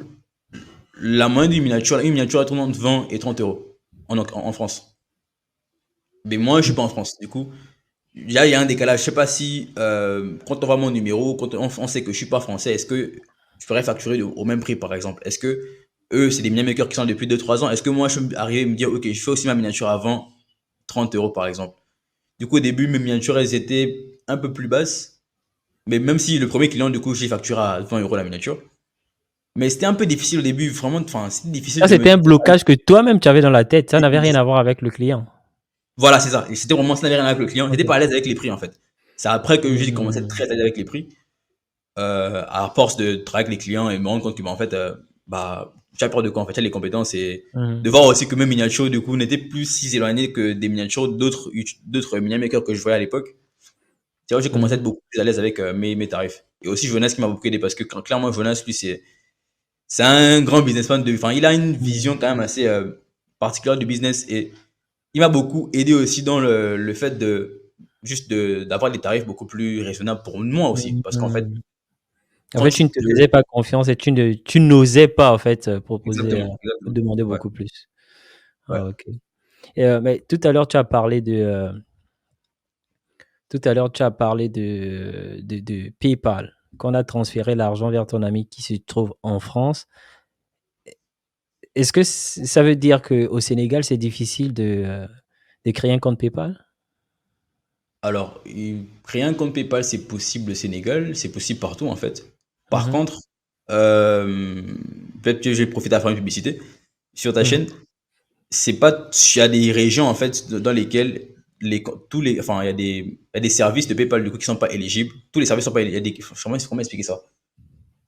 la moyenne une miniature, elle tourne entre 20 et 30 euros en France. Mais moi, je suis pas en France. Du coup, il y a un décalage. Je sais pas si, quand on voit mon numéro, quand on sait que je suis pas français, est-ce que je pourrais facturer au même prix, par exemple? Est-ce que eux, c'est des miniamakers qui sont depuis 2 3 ans? Est-ce que moi, je peux arriver et me dire, OK, je fais aussi ma miniature avant 30 euros, par exemple? Du coup, au début, mes miniatures, elles étaient un peu plus basses. Mais même si le premier client, du coup, j'ai facturé à 20 euros la miniature. Mais c'était un peu difficile au début, vraiment, enfin, c'était difficile Ça, de me c'était un dire, blocage que toi-même tu avais dans la tête. Ça n'avait rien à voir avec le client. voilà, c'est ça. Et c'était vraiment, ça n'avait rien à voir avec le client. J'étais Ok. pas à l'aise avec les prix, en fait. C'est après que j'ai commencé à être Mhm. très à l'aise avec les prix. À force de travailler avec les clients et me rendre compte que, bah, en fait, bah, j'ai peur de quoi, en fait, j'ai les compétences et Mhm. de voir aussi que mes miniatures, du coup, n'étaient plus si éloignées que des miniatures d'autres miniamakers que je voyais à l'époque. C'est vrai que j'ai commencé à être Mhm. beaucoup plus à l'aise avec mes tarifs. Et aussi Jonas qui m'a beaucoup aidé parce que clairement, Jonas, lui, c'est un grand businessman enfin, il a une vision Mhm. quand même assez particulière du business et il m'a beaucoup aidé aussi dans le fait d'avoir des tarifs beaucoup plus raisonnables pour moi aussi. Parce qu'en fait, Mhm. En quand fait, tu tu ne te te... faisais pas confiance et tu n'osais pas, en fait, proposer, Exactement, exactement. demander Ouais, beaucoup plus. ouais. Ah, OK. Et mais tout à l'heure, tu as parlé de PayPal, qu'on a transféré l'argent vers ton ami qui se trouve en France. Est-ce que ça veut dire qu'au Sénégal, c'est difficile de créer un compte PayPal? Alors, créer un compte PayPal, c'est possible au Sénégal, c'est possible partout en fait. Par Mmh. contre, euh, peut-être que j'ai profité à faire une publicité sur ta Mmh. chaîne. C'est pas, il y a des régions en fait dans lesquelles enfin, il y a des services de PayPal du coup qui sont pas éligibles. Tous les services sont pas éligibles. Comment expliquer ça?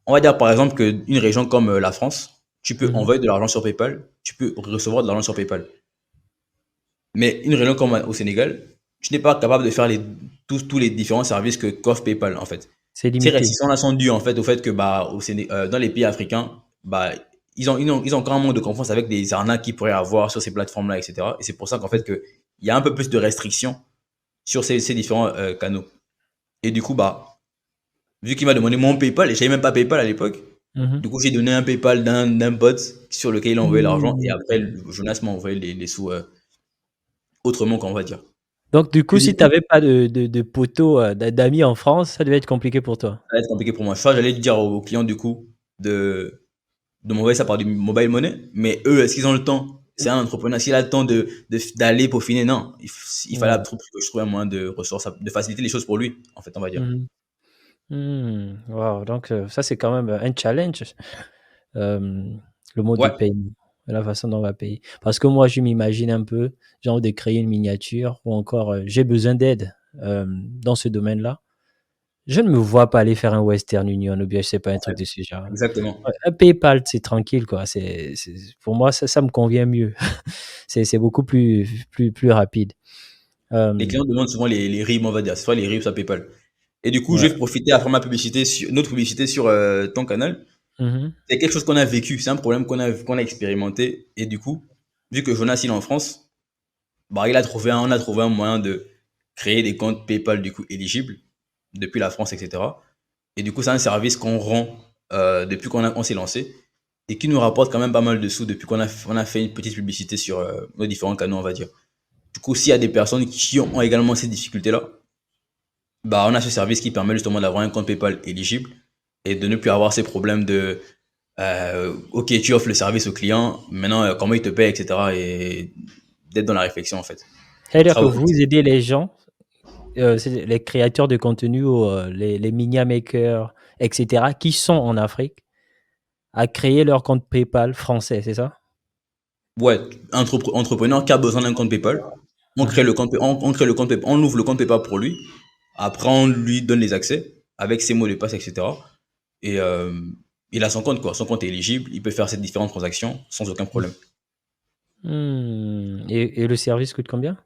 On va dire par exemple qu'une région comme la France, tu peux Mmh. envoyer de l'argent sur PayPal, tu peux recevoir de l'argent sur PayPal. Mais une région comme au Sénégal, tu n'es pas capable de faire tous les différents services qu'offre PayPal, en fait. C'est Ces limité. restrictions-là sont dues, en fait, au fait que, bah, dans les pays africains, bah, ils ont encore un manque de confiance avec des arnaques qu'ils pourraient avoir sur ces plateformes-là, etc. Et c'est pour ça qu'en fait, il y a un peu plus de restrictions sur ces différents canaux. Et du coup, bah, vu qu'il m'a demandé mon PayPal, et je savais même pas PayPal à l'époque, Mmh. du coup, j'ai donné un PayPal d'un pote sur lequel il a envoyé l'argent, et Mmh. après, Jonas m'a envoyé les sous autrement, qu'on va dire. Donc du Et coup, du si tu coup, avais pas de poteau, d'amis en France, ça devait être compliqué pour toi? ça va être compliqué pour moi. Ça, j'allais dire aux clients, du coup, de m'envoyer ça par du mobile money. Mais eux, est-ce qu'ils ont le temps? C'est un entrepreneur. S'il a le temps d'aller peaufiner, non. Il fallait Mmh. que je trouve un moyen de ressources, de faciliter les choses pour lui, en fait, on va dire. Mmh. Mmh. Waouh, donc ça, c'est quand même un challenge, le mode de Ouais. paiement, la façon dont on va payer. Parce que moi, je m'imagine un peu, genre de créer une miniature ou encore, j'ai besoin d'aide, dans ce domaine-là. Je ne me vois pas aller faire un Western Union ou bien je sais pas, un truc Ouais, de ce genre. exactement. Ouais, un PayPal, c'est tranquille, quoi. Pour moi, ça me convient mieux. C'est beaucoup plus rapide. Les Euh, clients demandent souvent les RIB, on va dire, soit les RIB, soit PayPal. Et du coup, je ouais. vais profiter après ma publicité, notre publicité sur ton canal. Mhm. C'est quelque chose qu'on a vécu, c'est un problème qu'on a expérimenté. Et du coup, vu que Jonas il est en France, bah, on a trouvé un moyen de créer des comptes PayPal du coup éligibles depuis la France, etc. Et du coup, c'est un service qu'on rend depuis on s'est lancé et qui nous rapporte quand même pas mal de sous depuis on a fait une petite publicité sur nos différents canaux, on va dire. Du coup, s'il y a des personnes qui ont également ces difficultés-là, bah, on a ce service qui permet justement d'avoir un compte PayPal éligible et de ne plus avoir ces problèmes de ok, tu offres le service au client, maintenant comment il te paie, etc. Et d'être dans la réflexion en fait. C'est-à-dire que Travaux. vous aidez les gens, c'est les créateurs de contenu ou les media makers, etc., qui sont en Afrique, à créer leur compte PayPal français, c'est ça? Ouais, entrepreneur qui a besoin d'un compte PayPal, Mhm. On crée le compte PayPal, on ouvre le compte PayPal pour lui. Après, on lui donne les accès avec ses mots de passe, etc. Et il a son compte, quoi. Son compte est éligible. Il peut faire ces différentes transactions sans aucun problème. Et le service coûte combien?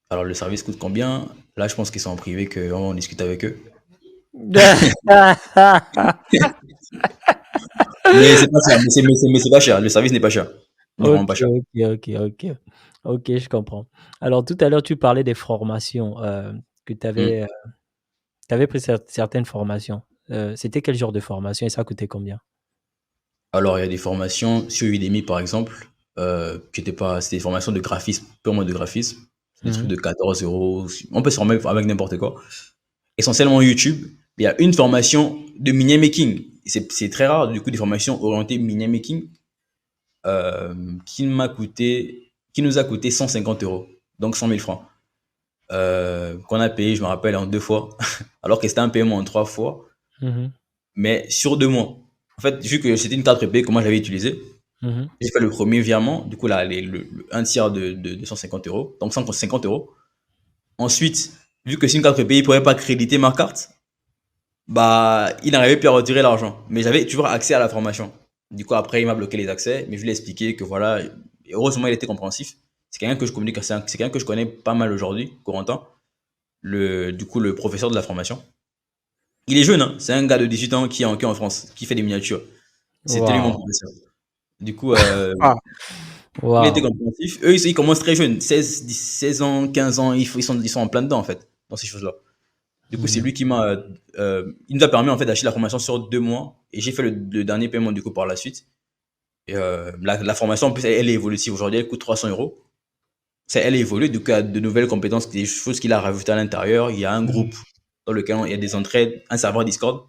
Alors, le service coûte combien? Là, je pense qu'ils sont en privé, que on discute avec eux. Mais c'est pas cher. Mais c'est pas cher. Le service n'est pas cher. Il n'est OK, vraiment pas cher. OK, OK, OK. OK, je comprends. Alors tout à l'heure, tu parlais des formations, que tu Hmm. avais, pris certaines formations. C'était quel genre de formation et ça coûtait combien? Alors, il y a des formations sur Udemy, par exemple, qui étaient pas, c'était des formations de graphisme, purement de graphisme. C'est des trucs Mmh. de 14 euros. On peut se former avec n'importe quoi. Essentiellement YouTube. Il y a une formation de mini making. C'est très rare, du coup, des formations orientées mini making, qui nous a coûté 150 euros. Donc 100 000 francs. Qu'on a payé, je me rappelle, en 2 fois. Alors que c'était un paiement en 3 fois, Mmh. mais sur 2 mois. En fait, vu que c'était une carte prépayée que moi j'avais utilisée, Mmh. j'ai fait le premier virement, du coup, là, un tiers de 150 euros, donc 150 euros. Ensuite, vu que c'est une carte prépayée, il ne pourrait pas créditer ma carte, bah, il n'arrivait plus à retirer l'argent. Mais j'avais toujours accès à la formation. Du coup, après, il m'a bloqué les accès, mais je lui ai expliqué que voilà, et heureusement, il était compréhensif. C'est quelqu'un que je communique, c'est quelqu'un que je connais pas mal aujourd'hui, Corentin, du coup, le professeur de la formation. Il est jeune, hein, c'est un gars de 18 ans qui est en France, qui fait des miniatures. C'était lui mon Waouh! professeur. Du coup, Ah! il était Waouh! compréhensif. Eux, ils commencent très jeunes, 16 ans, 15 ans, ils sont en plein dedans, en fait, dans ces choses-là. Du coup, c'est Mmh. lui qui m'a, il nous a permis, en fait, d'acheter la formation sur 2 mois. Et j'ai fait le dernier paiement, du coup, par la suite. Et la formation, en plus, elle est évolutive. Aujourd'hui, elle coûte 300 euros. Elle est évoluée, du coup, il y a de nouvelles compétences, des choses qu'il a rajoutées à l'intérieur. Il y a un Mmh. groupe dans lequel il y a des entraides, un serveur Discord,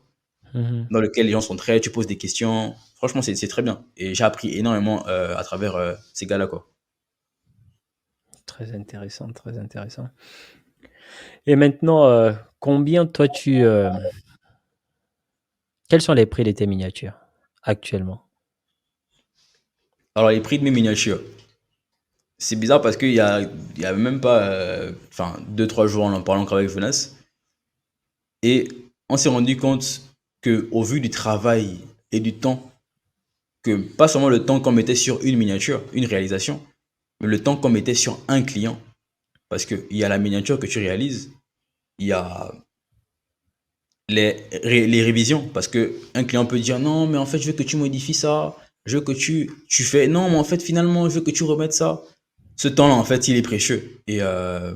Mmh. dans lequel les gens sont très, tu poses des questions. Franchement, c'est très bien. Et j'ai appris énormément à travers ces gars-là, quoi. Très intéressant, très intéressant. Et maintenant, combien toi quels sont les prix de tes miniatures actuellement? Alors, les prix de mes miniatures. C'est bizarre parce il y a même pas, enfin, 2, 3 jours en parlant avec Jonas. Et on s'est rendu compte que au vu du travail et du temps, que pas seulement le temps qu'on mettait sur une miniature, une réalisation, mais le temps qu'on mettait sur un client. Parce qu'il y a la miniature que tu réalises, il y a les révisions. Parce que un client peut dire non, mais en fait, je veux que tu modifies ça. Je veux que tu fais non, mais en fait, finalement, je veux que tu remettes ça. Ce temps-là, en fait, il est précieux. Et y a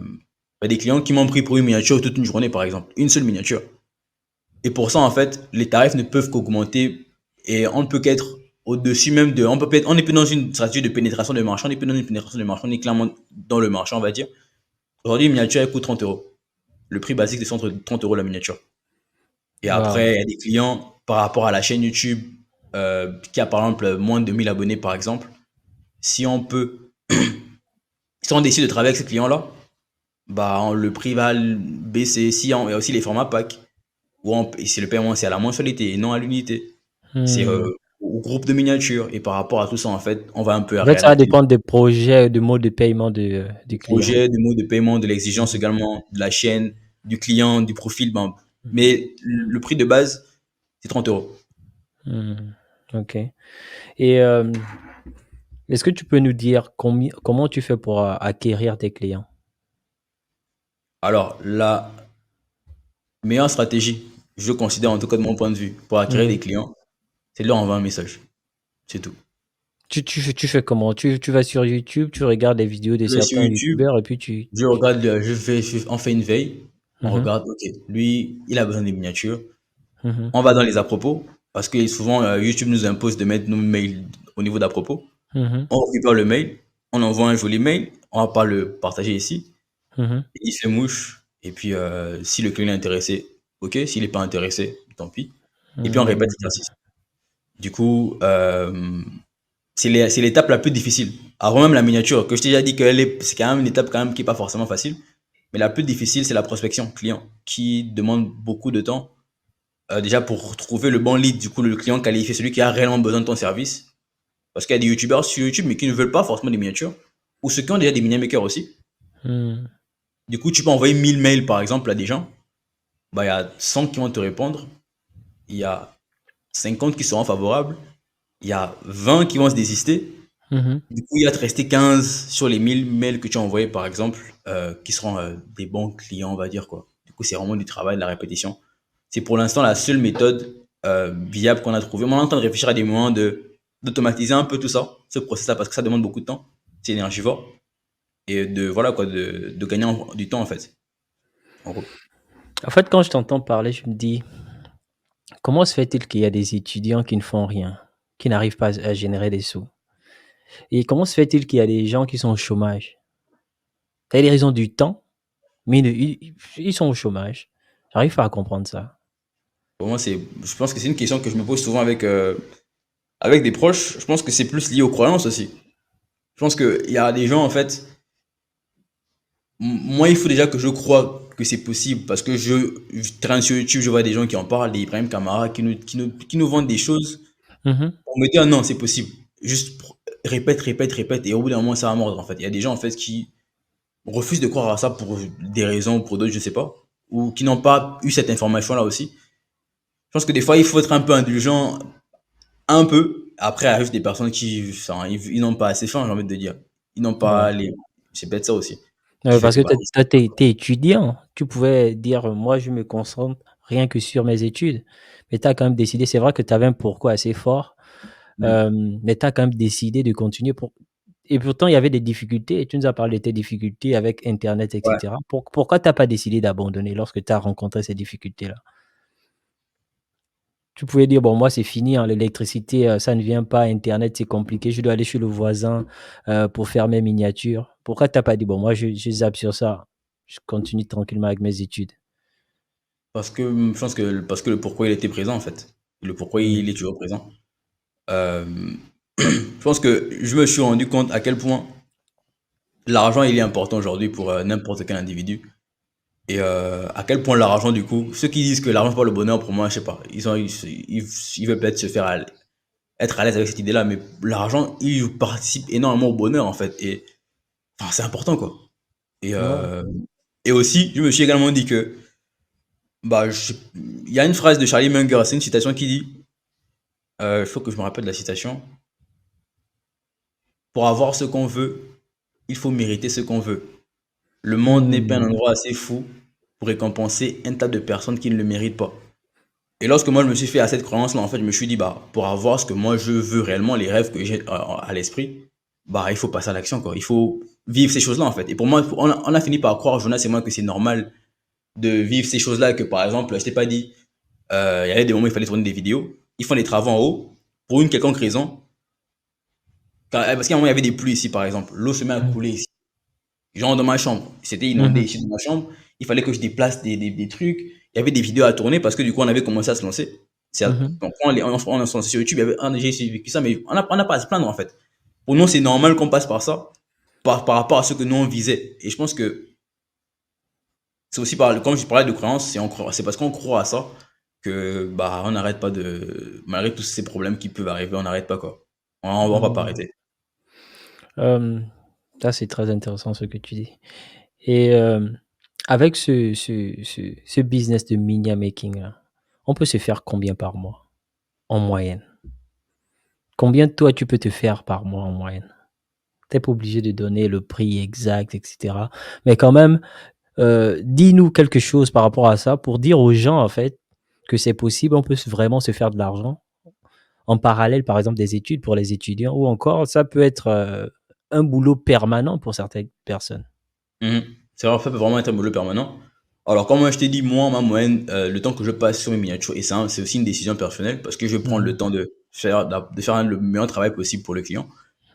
des clients qui m'ont pris pour une miniature toute une journée, par exemple. Une seule miniature. Et pour ça, en fait, les tarifs ne peuvent qu'augmenter et on ne peut qu'être au-dessus même de. On n'est plus dans une stratégie de pénétration de marché, on n'est plus dans une pénétration de marché, on est clairement dans le marché, on va dire. Aujourd'hui, une miniature, elle coûte 30 euros. Le prix basique, c'est entre 30 euros la miniature. Et Waouh! après, il y a des clients par rapport à la chaîne YouTube qui a par exemple moins de 1000 abonnés, par exemple. Si on peut, si on décide de travailler avec ces clients-là, bah, le prix va baisser. Si on, il y a aussi les formats pack, et c'est le paiement, c'est à la mensualité et non à l'unité. C'est Mmh. au groupe de miniatures. Et par rapport à tout ça, en fait, on va un peu En fait, ça va réadapter dépendre des projets, du mode de paiement du le client. projet, du mode de paiement, de l'exigence Mmh. également, de la chaîne, du client, du profil. Ben, Mais le prix de base, c'est 30 €. Mmh. OK. Et est-ce que tu peux nous dire comment tu fais pour acquérir tes clients? Alors, la meilleure stratégie, je considère en tout cas de mon point de vue, pour acquérir Mmh. des clients, c'est de leur envoyer un message. C'est tout. Tu fais comment? Tu vas sur YouTube, tu regardes les vidéos de Je vais sur certains YouTube, youtubeurs et puis tu je regarde, on fait une veille, on mmh mh. regarde, ok, lui, il a besoin des miniatures. Mmh. On va dans les à propos, parce que souvent, YouTube nous impose de mettre nos mails au niveau d'à propos. Mmh. On récupère le mail, on envoie un joli mail, on va pas le partager ici. Mmh. Il se mouche, et puis si le client est intéressé, ok, s'il n'est pas intéressé, tant pis. Et puis on répète Mmh. l'exercice. Du coup, c'est l'étape la plus difficile. Avant même la miniature, que je t'ai déjà dit que c'est quand même une étape quand même qui n'est pas forcément facile. Mais la plus difficile, c'est la prospection client, qui demande beaucoup de temps. Déjà pour trouver le bon lead, du coup, le client qualifié, celui qui a réellement besoin de ton service. Parce qu'il y a des youtubeurs sur YouTube, mais qui ne veulent pas forcément des miniatures. Ou ceux qui ont déjà des mini makers aussi. Mmh. Du coup, tu peux envoyer 1000 mails, par exemple, à des gens. Bah, il y a 100 qui vont te répondre. Il y a 50 qui seront favorables. Il y a 20 qui vont se désister. Mmh. Du coup, il va te rester 15 sur les 1000 mails que tu as envoyés, par exemple, qui seront des bons clients, on va dire, quoi. Du coup, c'est vraiment du travail, de la répétition. C'est pour l'instant la seule méthode viable qu'on a trouvée. On est en train de réfléchir à des moyens d'automatiser un peu tout ça, ce process-là, parce que ça demande beaucoup de temps. C'est énergivore. Et voilà, quoi, de gagner du temps, en fait. En gros. En fait, quand je t'entends parler, je me dis: «Comment se fait-il qu'il y a des étudiants qui ne font rien, qui n'arrivent pas à générer des sous? Et comment se fait-il qu'il y a des gens qui sont au chômage?» C'est-à-dire ils ont du temps, mais ils sont au chômage. J'arrive pas à comprendre ça. Pour moi, je pense que c'est une question que je me pose souvent avec des proches. Je pense que c'est plus lié aux croyances aussi. Je pense qu'il y a des gens, en fait, moi, il faut déjà que je croie que c'est possible parce que je traîne sur YouTube, je vois des gens qui en parlent, des Ibrahim Kamara qui nous vendent des choses Mmh. pour me dire non, c'est possible. Juste répète, répète, répète et au bout d'un moment, ça va mordre en fait. Il y a des gens en fait qui refusent de croire à ça pour des raisons, pour d'autres, je sais pas, ou qui n'ont pas eu cette information-là aussi. Je pense que des fois, il faut être un peu indulgent, un peu. Après, il arrive des personnes qui, enfin, ils n'ont pas assez faim, j'ai envie de dire. Ils n'ont Ouais. pas les. C'est peut-être ça aussi qui fait Parce que que bah, toi, tu es étudiant. Tu pouvais dire: «Moi, je me concentre rien que sur mes études». Mais tu as quand même décidé, c'est vrai que tu avais un pourquoi assez fort, mais tu as quand même décidé de continuer et pourtant il y avait des difficultés et tu nous as parlé de tes difficultés avec internet et ouais. cetera. Pourquoi tu as pas décidé d'abandonner lorsque tu as rencontré ces difficultés-là? Tu pouvais dire: «Bon, moi, c'est fini, hein, l'électricité, ça ne vient pas, internet, c'est compliqué, je dois aller chez le voisin, pour faire mes miniatures». Pourquoi tu as pas dit: «Bon, moi, je zappe sur ça, je continue tranquillement avec mes études»? Parce que je pense que parce que le pourquoi il était présent en fait. Le pourquoi Mmh. il est toujours présent. Je pense que je me suis rendu compte à quel point l'argent il est important aujourd'hui pour n'importe quel individu. Et à quel point l'argent du coup, ceux qui disent que l'argent c'est pas le bonheur pour moi, je sais pas. Ils veulent peut-être se faire être à l'aise avec cette idée-là, mais l'argent il participe énormément au bonheur en fait. Et enfin c'est important quoi. Et, Ouais. euh, et aussi, je me suis également dit que bah il y a une phrase de Charlie Munger, c'est une citation qui dit il faut que je me rappelle de la citation. Pour avoir ce qu'on veut, il faut mériter ce qu'on veut. Le monde n'est pas un Mmh. endroit assez fou pour récompenser un tas de personnes qui ne le méritent pas. Et lorsque moi je me suis fait à cette croyance-là, en fait, je me suis dit, bah, pour avoir ce que moi je veux réellement, les rêves que j'ai à l'esprit, bah, il faut passer à l'action, quoi. Il faut vivre ces choses-là, en fait. Et pour moi, on a fini par croire, Jonas et moi, que c'est normal de vivre ces choses-là, que par exemple, je t'ai pas dit, il y avait des moments où il fallait tourner des vidéos, ils font des travaux en haut, pour une quelconque raison, parce qu'à un moment, il y avait des pluies ici, par exemple. L'eau se met à Mmh. couler ici. Genre dans ma chambre. C'était inondé Mmh. ici dans ma chambre. Il fallait que je déplace des trucs. Il y avait des vidéos à tourner parce que du coup, on avait commencé à se lancer. Mmh. Donc, on se lançait sur YouTube. J'ai vécu ça, mais on n'a pas à se plaindre, en fait. Pour nous, c'est normal qu'on passe par ça, par rapport à ce que nous, on visait. Et je pense que c'est aussi comme je parlais de croyance, c'est parce qu'on croit à ça que, bah, on n'arrête pas malgré tous ces problèmes qui peuvent arriver, on n'arrête pas, quoi. On va pas Mmh. arrêter. Ça, c'est très intéressant ce que tu dis et Avec ce business de media making là, on peut se faire combien par mois en moyenne? Combien toi tu peux te faire par mois en moyenne? Tu es pas obligé de donner le prix exact et cetera, mais quand même, dis-nous quelque chose par rapport à ça pour dire aux gens en fait que c'est possible, on peut vraiment se faire de l'argent en parallèle, par exemple, des études pour les étudiants ou encore ça peut être, un boulot permanent pour certaines personnes. Mhm. C'est vrai, ça peut vraiment être un boulot permanent. Alors, comme moi je t'ai dit, moi, ma moyenne, le temps que je passe sur mes miniatures, et ça, c'est aussi une décision personnelle parce que je prends Mmh le temps de faire le meilleur travail possible pour le client.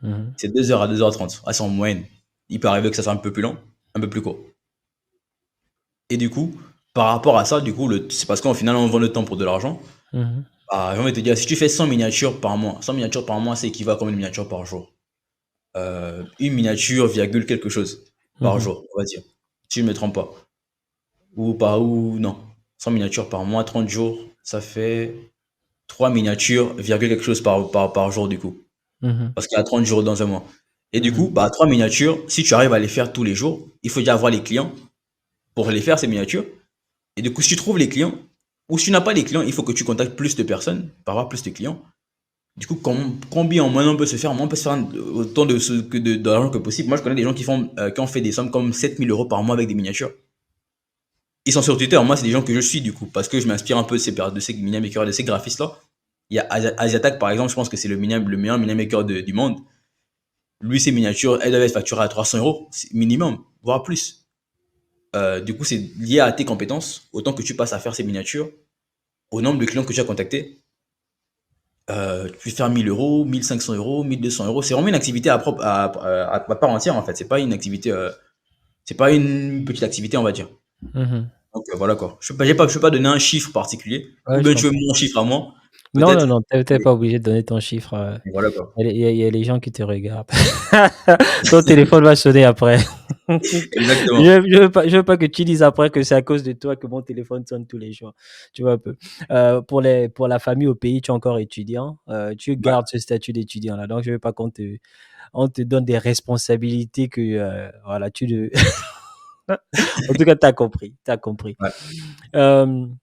mh. C'est 2 heures à 2h30. Ah, c'est en moyenne. Il peut arriver que ça soit un peu plus long, un peu plus court. Et du coup, par rapport à ça, du coup, c'est parce qu'au final, on vend le temps pour de l'argent. Mmh mh. Bah, j'ai envie de te dire, si tu fais 100 miniatures par mois, 100 miniatures par mois, c'est équivalent à combien de miniatures par jour? Une miniature, virgule quelque chose par Mmh. jour, on va dire. Si je ne me trompe pas. Ou pas, ou non. 100 miniatures par mois, 30 jours, ça fait 3 miniatures, virgule quelque chose par jour, du coup. Mmh. Parce qu'il y a 30 jours dans un mois. Et du Mmh. coup, bah, 3 miniatures, si tu arrives à les faire tous les jours, il faut déjà avoir les clients pour les faire, ces miniatures. Et du coup, si tu trouves les clients, ou si tu n'as pas les clients, il faut que tu contactes plus de personnes pour avoir plus de clients. Du coup, combien en moyenne on peut se faire? Moi, on peut se faire autant d'argent que possible. Moi, je connais des gens qui ont fait des sommes comme 7 000 € par mois avec des miniatures. Ils sont sur Twitter. Moi, c'est des gens que je suis, du coup, parce que je m'inspire un peu de ces minimakers, de ces graphistes-là. Il y a Asiatak, par exemple, je pense que c'est le meilleur minimaker du monde. Lui, ses miniatures, elles doivent être facturées à 300 € minimum, voire plus. Du coup, c'est lié à tes compétences, autant que tu passes à faire ces miniatures, au nombre de clients que tu as contactés. Tu peux faire 1 000 €, 1 500 €, 1 200 €. C'est vraiment une activité à part entière, en fait. C'est pas une activité, c'est pas une petite activité, on va dire. Mmh. Donc voilà quoi. Je peux pas donner un chiffre particulier. Ou Ouais, je bien tu veux comprends. mon chiffre à moi, Non, non, peut-être. non, tu es Mais pas obligé de donner ton chiffre, voilà quoi. il y a les gens qui te regardent. Ton téléphone va sonner après. Exactement. Je veux pas que tu dises après que c'est à cause de toi que mon téléphone sonne tous les jours. Tu vois un peu? Pour la famille au pays, tu es encore étudiant, tu Ouais. gardes ce statut d'étudiant là, donc je veux pas on te donne des responsabilités que, voilà, tu ne en tout cas, tu as compris, tu as compris. Ouais. Hem,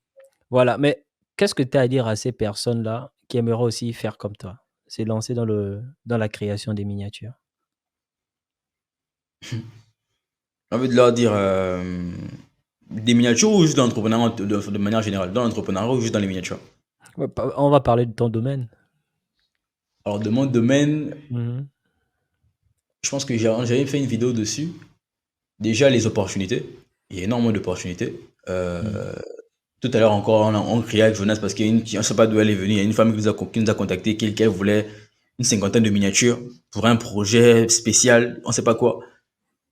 voilà, mais qu'est-ce que tu as à dire à ces personnes-là qui aimeraient aussi faire comme toi? Se lancer dans la création des miniatures? J'ai envie de leur dire des miniatures ou juste dans l'entrepreneuriat de manière générale. Dans l'entrepreneuriat ou juste dans les miniatures. Ouais, on va parler de ton domaine. Alors de mon domaine, Mmh. je pense que j'avais fait une vidéo dessus. Déjà les opportunités. Il y a énormément d'opportunités. Mmh. Tout à l'heure encore, on criait avec Jonas parce qu'il y a on ne sait pas d'où elle est venue. Il y a une femme qui nous a contacté, qui voulait une cinquantaine de miniatures pour un projet spécial, on ne sait pas quoi.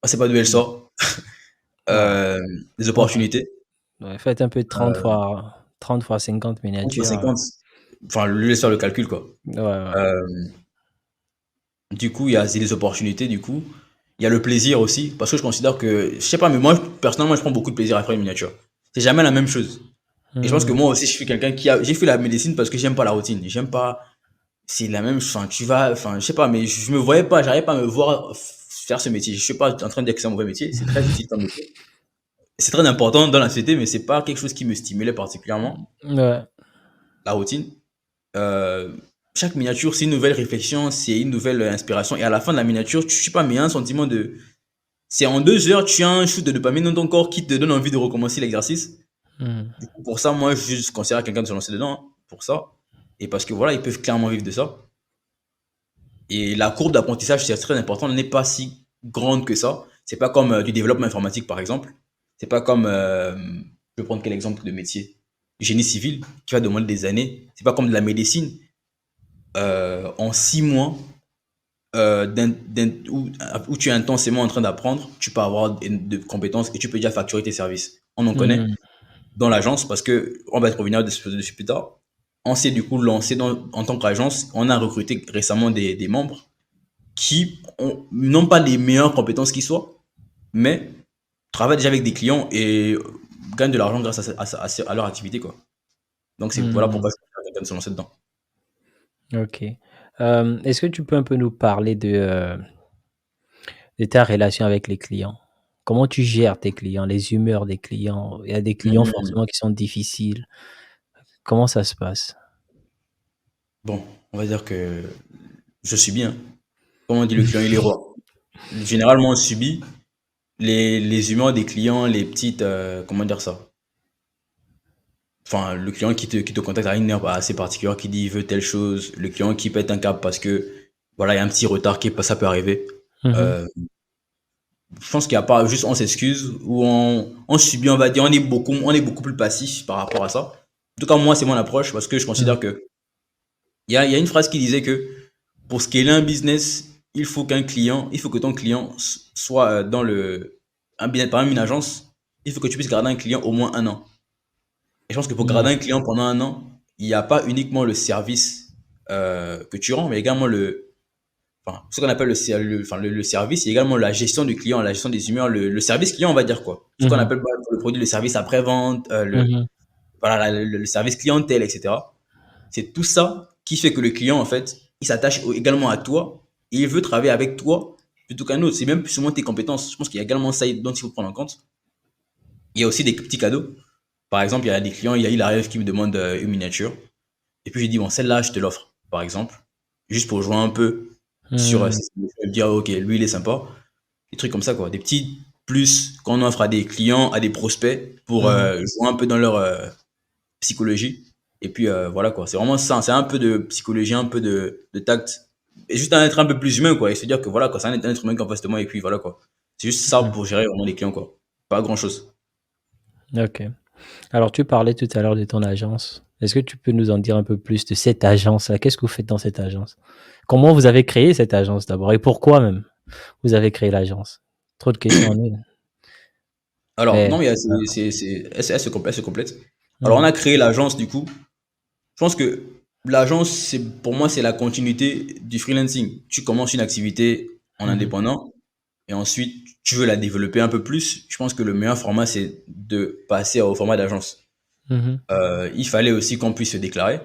On ne sait pas d'où elle Mmh. sort. Waouh! Euh, des Ouais, opportunités. ouais, faites un peu 30 fois 50 30 fois miniatures, 50. Enfin, lui laisse faire le calcul, quoi. ouais, ouais. Euh, du coup, il y a des opportunités, du coup. Il y a le plaisir aussi, parce que je considère que, je sais pas, mais moi, personnellement, je prends beaucoup de plaisir à faire une miniature. C'est jamais la même chose. Et je pense que Mmh. moi aussi, je suis quelqu'un j'ai fait la médecine parce que j'aime pas la routine. J'aime pas, c'est la même, enfin, je sais pas, mais je me voyais pas, j'arrivais pas à me voir faire ce métier. Je suis pas en train de dire que c'est un mauvais métier, c'est très utile comme métier. C'est très important dans la société, mais c'est pas quelque chose qui me stimulait particulièrement, Ouais. la routine. Euh, Chaque miniature, c'est une nouvelle réflexion, c'est une nouvelle inspiration. Et à la fin de la miniature, tu sais pas, mais il y a un sentiment c'est en 2 heures, tu as un shoot de dopamine dans ton corps qui te donne envie de recommencer l'exercice. Mmh. Du coup, pour ça, moi, je conseillerais à quelqu'un de se lancer dedans, hein, pour ça. Et parce que voilà, ils peuvent clairement vivre de ça. Et la courbe d'apprentissage, c'est très important, elle n'est pas si grande que ça. C'est pas comme du développement informatique, par exemple. C'est pas comme, je vais prendre quel exemple de métier? Génie civil, qui va demander des années. C'est pas comme de la médecine. En 6 mois, où tu es intensément en train d'apprendre, tu peux avoir de compétences et tu peux déjà facturer tes services. On en connaît Mmh. dans l'agence parce que on va être revenir dessus plus tard. On s'est du coup lancé en tant qu'agence. On a recruté récemment des membres qui n'ont pas les meilleures compétences qui soient, mais travaillent déjà avec des clients et gagnent de l'argent grâce à leur activité, quoi. Donc c'est voilà Mmh. pourquoi je préfère quelqu'un de se lancer dedans. OK. Est-ce que tu peux un peu nous parler de ta relation avec les clients? Comment tu gères tes clients, les humeurs des clients? Il y a des clients Hmm. forcément qui sont difficiles. Comment ça se passe? Bon, on va dire que je subis, hein. Comme on dit, le client, il est roi. Généralement, on subit les humeurs des clients, les petites, comment dire ça? Enfin, le client qui te contacte à une heure assez particulière, qui dit il veut telle chose, le client qui pète un câble parce que, voilà, il y a un petit retard qui ça peut arriver. Mmh. Euh, je pense qu'il n'y a pas juste on s'excuse ou on subit, on va dire, on est beaucoup plus passif par rapport à ça. En tout cas, moi, c'est mon approche parce que je Mmh. considère que il y a une phrase qui disait que pour scaler un business, il faut que ton client soit dans par exemple une agence, il faut que tu puisses garder un client au moins un an. Et je pense que pour Mmh. garder un client pendant un an, il n'y a pas uniquement le service que tu rends, mais également ce qu'on appelle le service, il y a également la gestion du client, la gestion des humeurs, le service client, on va dire quoi. Ce qu'on Mmh. appelle pour le produit, le service après-vente, Mmh. voilà, le service clientèle, etc. C'est tout ça qui fait que le client, en fait, il s'attache également à toi et il veut travailler avec toi plutôt qu'un autre. C'est même plus seulement tes compétences. Je pense qu'il y a également ça dont il faut prendre en compte. Il y a aussi des petits cadeaux. Par exemple, il y a des clients, il arrive qui me demande une miniature. Et puis, je dis, bon, celle-là, je te l'offre, par exemple. Juste pour jouer un peu sur Mmh. me dire, ok, lui, il est sympa. Des trucs comme ça, quoi. Des petits plus qu'on offre à des clients, à des prospects pour Mmh. jouer un peu dans leur psychologie. Et puis voilà quoi, c'est vraiment ça, c'est un peu de psychologie, un peu de tact. Et juste un être un peu plus humain quoi, et se dire que voilà quoi, c'est un être humain qui est en face de moi et puis voilà quoi. C'est juste ça Mmh. pour gérer vraiment les clients quoi. Pas grand chose. OK. Alors tu parlais tout à l'heure de ton agence. Est-ce que tu peux nous en dire un peu plus de cette agence-là? Qu'est-ce que vous faites dans cette agence? Comment vous avez créé cette agence d'abord et pourquoi même vous avez créé l'agence? Trop de questions en une. Alors, Mais non, mais voilà. elle se complète. Alors, on Mmh. a créé l'agence du coup. Je pense que l'agence, pour moi, c'est la continuité du freelancing. Tu commences une activité en Mmh. indépendant et ensuite tu veux la développer un peu plus. Je pense que le meilleur format, c'est de passer au format d'agence. Mmh. Il fallait aussi qu'on puisse se déclarer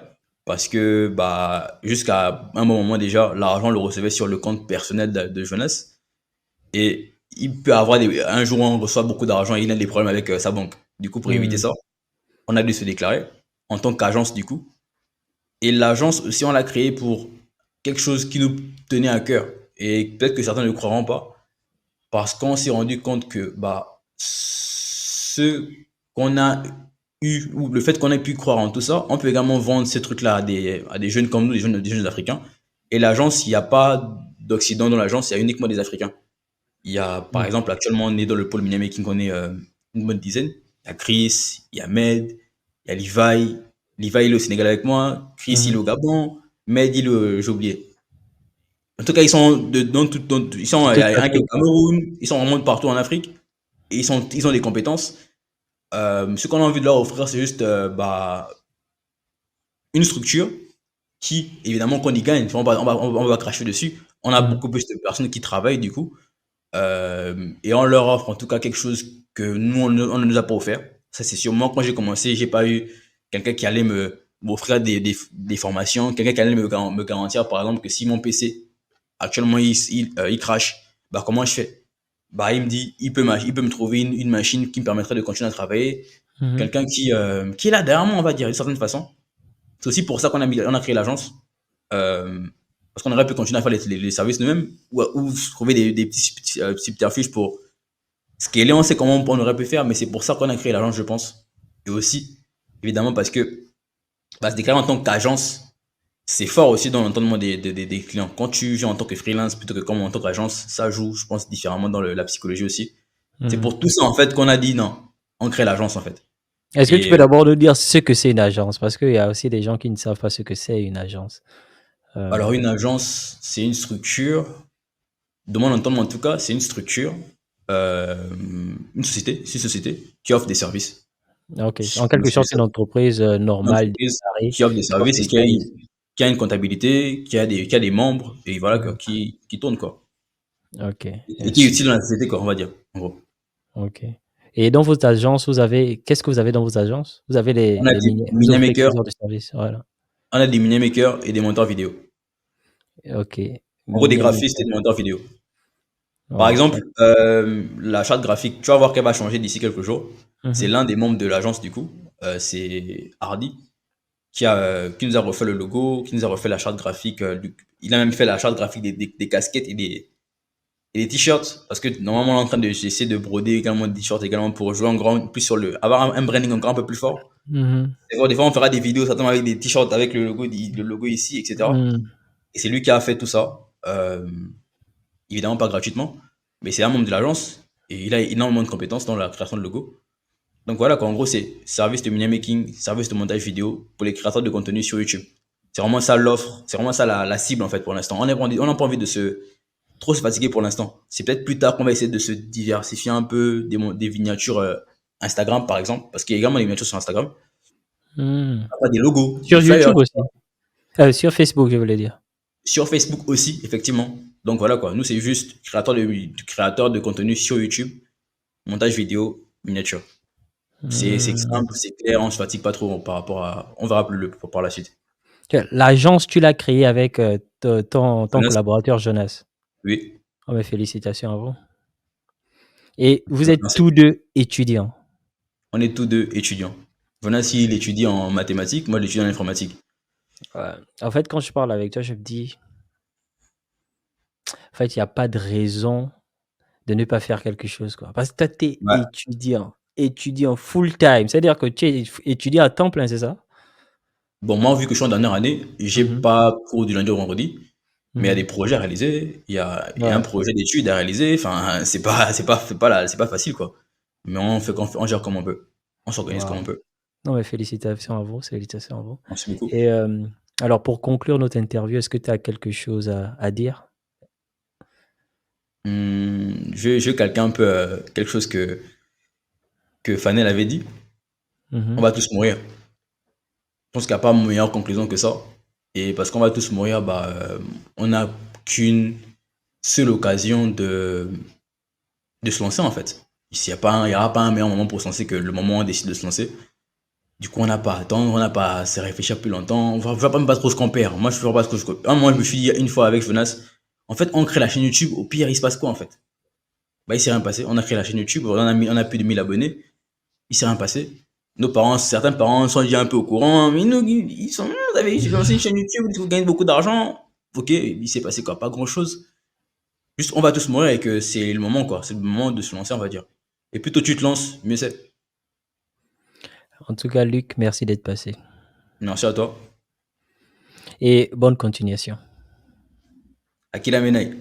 parce que bah, jusqu'à un bon moment déjà, l'argent le recevait sur le compte personnel de Jonas et il peut avoir un jour où on reçoit beaucoup d'argent et il a des problèmes avec sa banque. Du coup, pour éviter Mmh. ça, on a dû se déclarer en tant qu'agence du coup. Et l'agence aussi, on l'a créée pour quelque chose qui nous tenait à cœur. Et peut-être que certains ne croiront pas parce qu'on s'est rendu compte que bah, ce qu'on a eu, ou le fait qu'on ait pu croire en tout ça, on peut également vendre ces trucs-là à des jeunes comme nous, des jeunes Africains. Et l'agence, il n'y a pas d'Occident dans l'agence, il y a uniquement des Africains. Il y a, par Mmh. exemple, actuellement, on est dans le pôle Media Making, on est une bonne dizaine. Il y a Chris, il y a Med, il y a Levi. Levi, il est au Sénégal avec moi. Chris, il est Mmh. au Gabon. Med, j'ai oublié. En tout cas, ils sont De il y toute a un qui est au l'Afrique, quoi. Cameroun, ils sont vraiment de partout en Afrique. Et ils ont des compétences. Ce qu'on a envie de leur offrir, c'est juste bah, une structure qui, évidemment, qu'on y gagne. On va cracher dessus. On a Mmh. beaucoup plus de personnes qui travaillent, du coup. Et on leur offre en tout cas quelque chose que nous, on ne nous a pas offert. Ça, c'est sûr. Moi, quand j'ai commencé, j'ai pas eu quelqu'un qui allait m'offrir des formations, quelqu'un qui allait me garantir, par exemple, que si mon PC, actuellement, il crash, bah, comment je fais? Bah, il me dit, il peut me trouver une machine qui me permettrait de continuer à travailler. Mmh. Quelqu'un qui est là derrière moi, on va dire, d'une certaine façon. C'est aussi pour ça on a créé l'agence. Euh, Parce qu'on aurait pu continuer à faire les services nous-mêmes ou trouver des petits subterfuges pour scaler. On sait comment on aurait pu faire, mais c'est pour ça qu'on a créé l'agence, je pense. Et aussi, évidemment, parce que bah, se déclarer en tant qu'agence, c'est fort aussi dans l'entendement des clients. Quand tu viens en tant que freelance plutôt que comme en tant qu'agence, ça joue, je pense, différemment dans la psychologie aussi. C'est Mmh. pour tout ça, en fait, qu'on a dit non, on crée l'agence, en fait. Est-ce que tu Et peux d'abord nous dire ce que c'est une agence? Parce qu'il y a aussi des gens qui ne savent pas ce que c'est une agence. alors, Heu, une agence, c'est une structure. De mon entendement, en tout cas, c'est une structure, c'est une société qui offre des services. OK. Je En peux quelque mentionner sorte, ça. une entreprise, Une normale entreprise déclarée qui offre des qui offre services des et services. qui a une comptabilité, qui a des membres, et voilà, quoi, Mmh. qui tourne, quoi. OK. Et qui est utile dans la société, quoi, on va dire, en gros. OK. Et dans vos agences, qu'est-ce que vous avez dans vos agences? Vous avez On a des vous media offrez quel makers, genre de service? Voilà. on a des media makers et des monteurs vidéo. OK. En gros, des Miniami. graphistes et des monteurs vidéo. Par Wow, exemple, la charte graphique, tu vas voir qu'elle va changer d'ici quelques jours. C'est mhm, l'un des membres de l'agence, du coup, c'est Hardy, qui nous a refait le logo, qui nous a refait la charte graphique. Il a même fait la charte graphique des casquettes et des t-shirts. Parce que normalement, on est en train d'essayer de broder également des t-shirts également pour jouer en grand, plus sur avoir un branding encore un peu plus fort. mhm, Des fois, on fera des vidéos, certainement avec des t-shirts avec le logo ici, etc. mhm. Et c'est lui qui a fait tout ça. Évidemment, pas gratuitement, mais c'est un membre de l'agence et il a énormément de compétences dans la création de logo. Donc voilà, quoi, en gros, c'est service de media making, service de montage vidéo pour les créateurs de contenu sur YouTube. C'est vraiment ça l'offre, c'est vraiment ça la cible en fait pour l'instant. On n'a pas envie de trop se fatiguer pour l'instant. C'est peut-être plus tard qu'on va essayer de se diversifier un peu des miniatures Instagram par exemple, parce qu'il y a également des miniatures sur Instagram. Mhm. Pas des logos, des Sur flyers. YouTube aussi. Sur Facebook, je voulais dire. Sur Facebook aussi, effectivement. Donc voilà quoi, nous c'est juste créateur de contenu sur YouTube, montage vidéo, miniature. C'est Mhm. simple, c'est clair, on se fatigue pas trop par rapport à. On verra plus par la suite. L'agence, tu l'as créée avec ton Jonas, collaborateur Jonas. oui, Oh, mais félicitations à vous. Et vous êtes merci. tous deux étudiants. On est tous deux étudiants. Jonas, il étudie en mathématiques, moi j'étudie en informatique. Ouais. En fait, quand je parle avec toi, je me dis, en fait, il n'y a pas de raison de ne pas faire quelque chose, quoi. Parce que toi, tu es Ouais. étudiant full time. C'est-à-dire que tu es étudiant à temps plein, c'est ça? Bon, moi, vu que je suis en dernière année, j'ai Mhm, pas cours du lundi au vendredi, mais il y a mhm. des projets à réaliser, il y a un Ouais. projet d'études à réaliser. Enfin, c'est pas facile, quoi. Mais on gère comme on peut. On s'organise comme Wow. on peut. Non, mais félicitations à vous, félicitations à vous. Merci beaucoup. Et alors, pour conclure notre interview, est-ce que tu as quelque chose à dire? Je vais calquer un peu quelque chose que Fanel avait dit. On Mhm, va tous mourir. Je pense qu'il n'y a pas meilleure conclusion que ça. Et parce qu'on va tous mourir, bah, on n'a qu'une seule occasion de se lancer en fait. Il n'y aura pas un meilleur moment pour se lancer que le moment où on décide de se lancer. Du coup, on n'a pas à attendre, on n'a pas à se réfléchir plus longtemps. On va pas me battre trop ce qu'on perd. Moi, je ne pas ce que je. Moi, je me suis dit une fois avec Jonas, en fait, on crée la chaîne YouTube, au pire, il se passe quoi en fait? Bah, il s'est rien passé. On a créé la chaîne YouTube, on a plus de 1000 abonnés. Il s'est rien passé. Nos parents, certains parents sont déjà un peu au courant, mais nous, vous avez lancé une chaîne YouTube, vous gagnez beaucoup d'argent. Ok, il s'est passé quoi? Pas grand chose. Juste, on va tous mourir et que c'est le moment, quoi. C'est le moment de se lancer, on va dire. Et plus tôt tu te lances, mieux c'est. En tout cas, Luc, merci d'être passé. Merci à toi. Et bonne continuation. Akila Menai.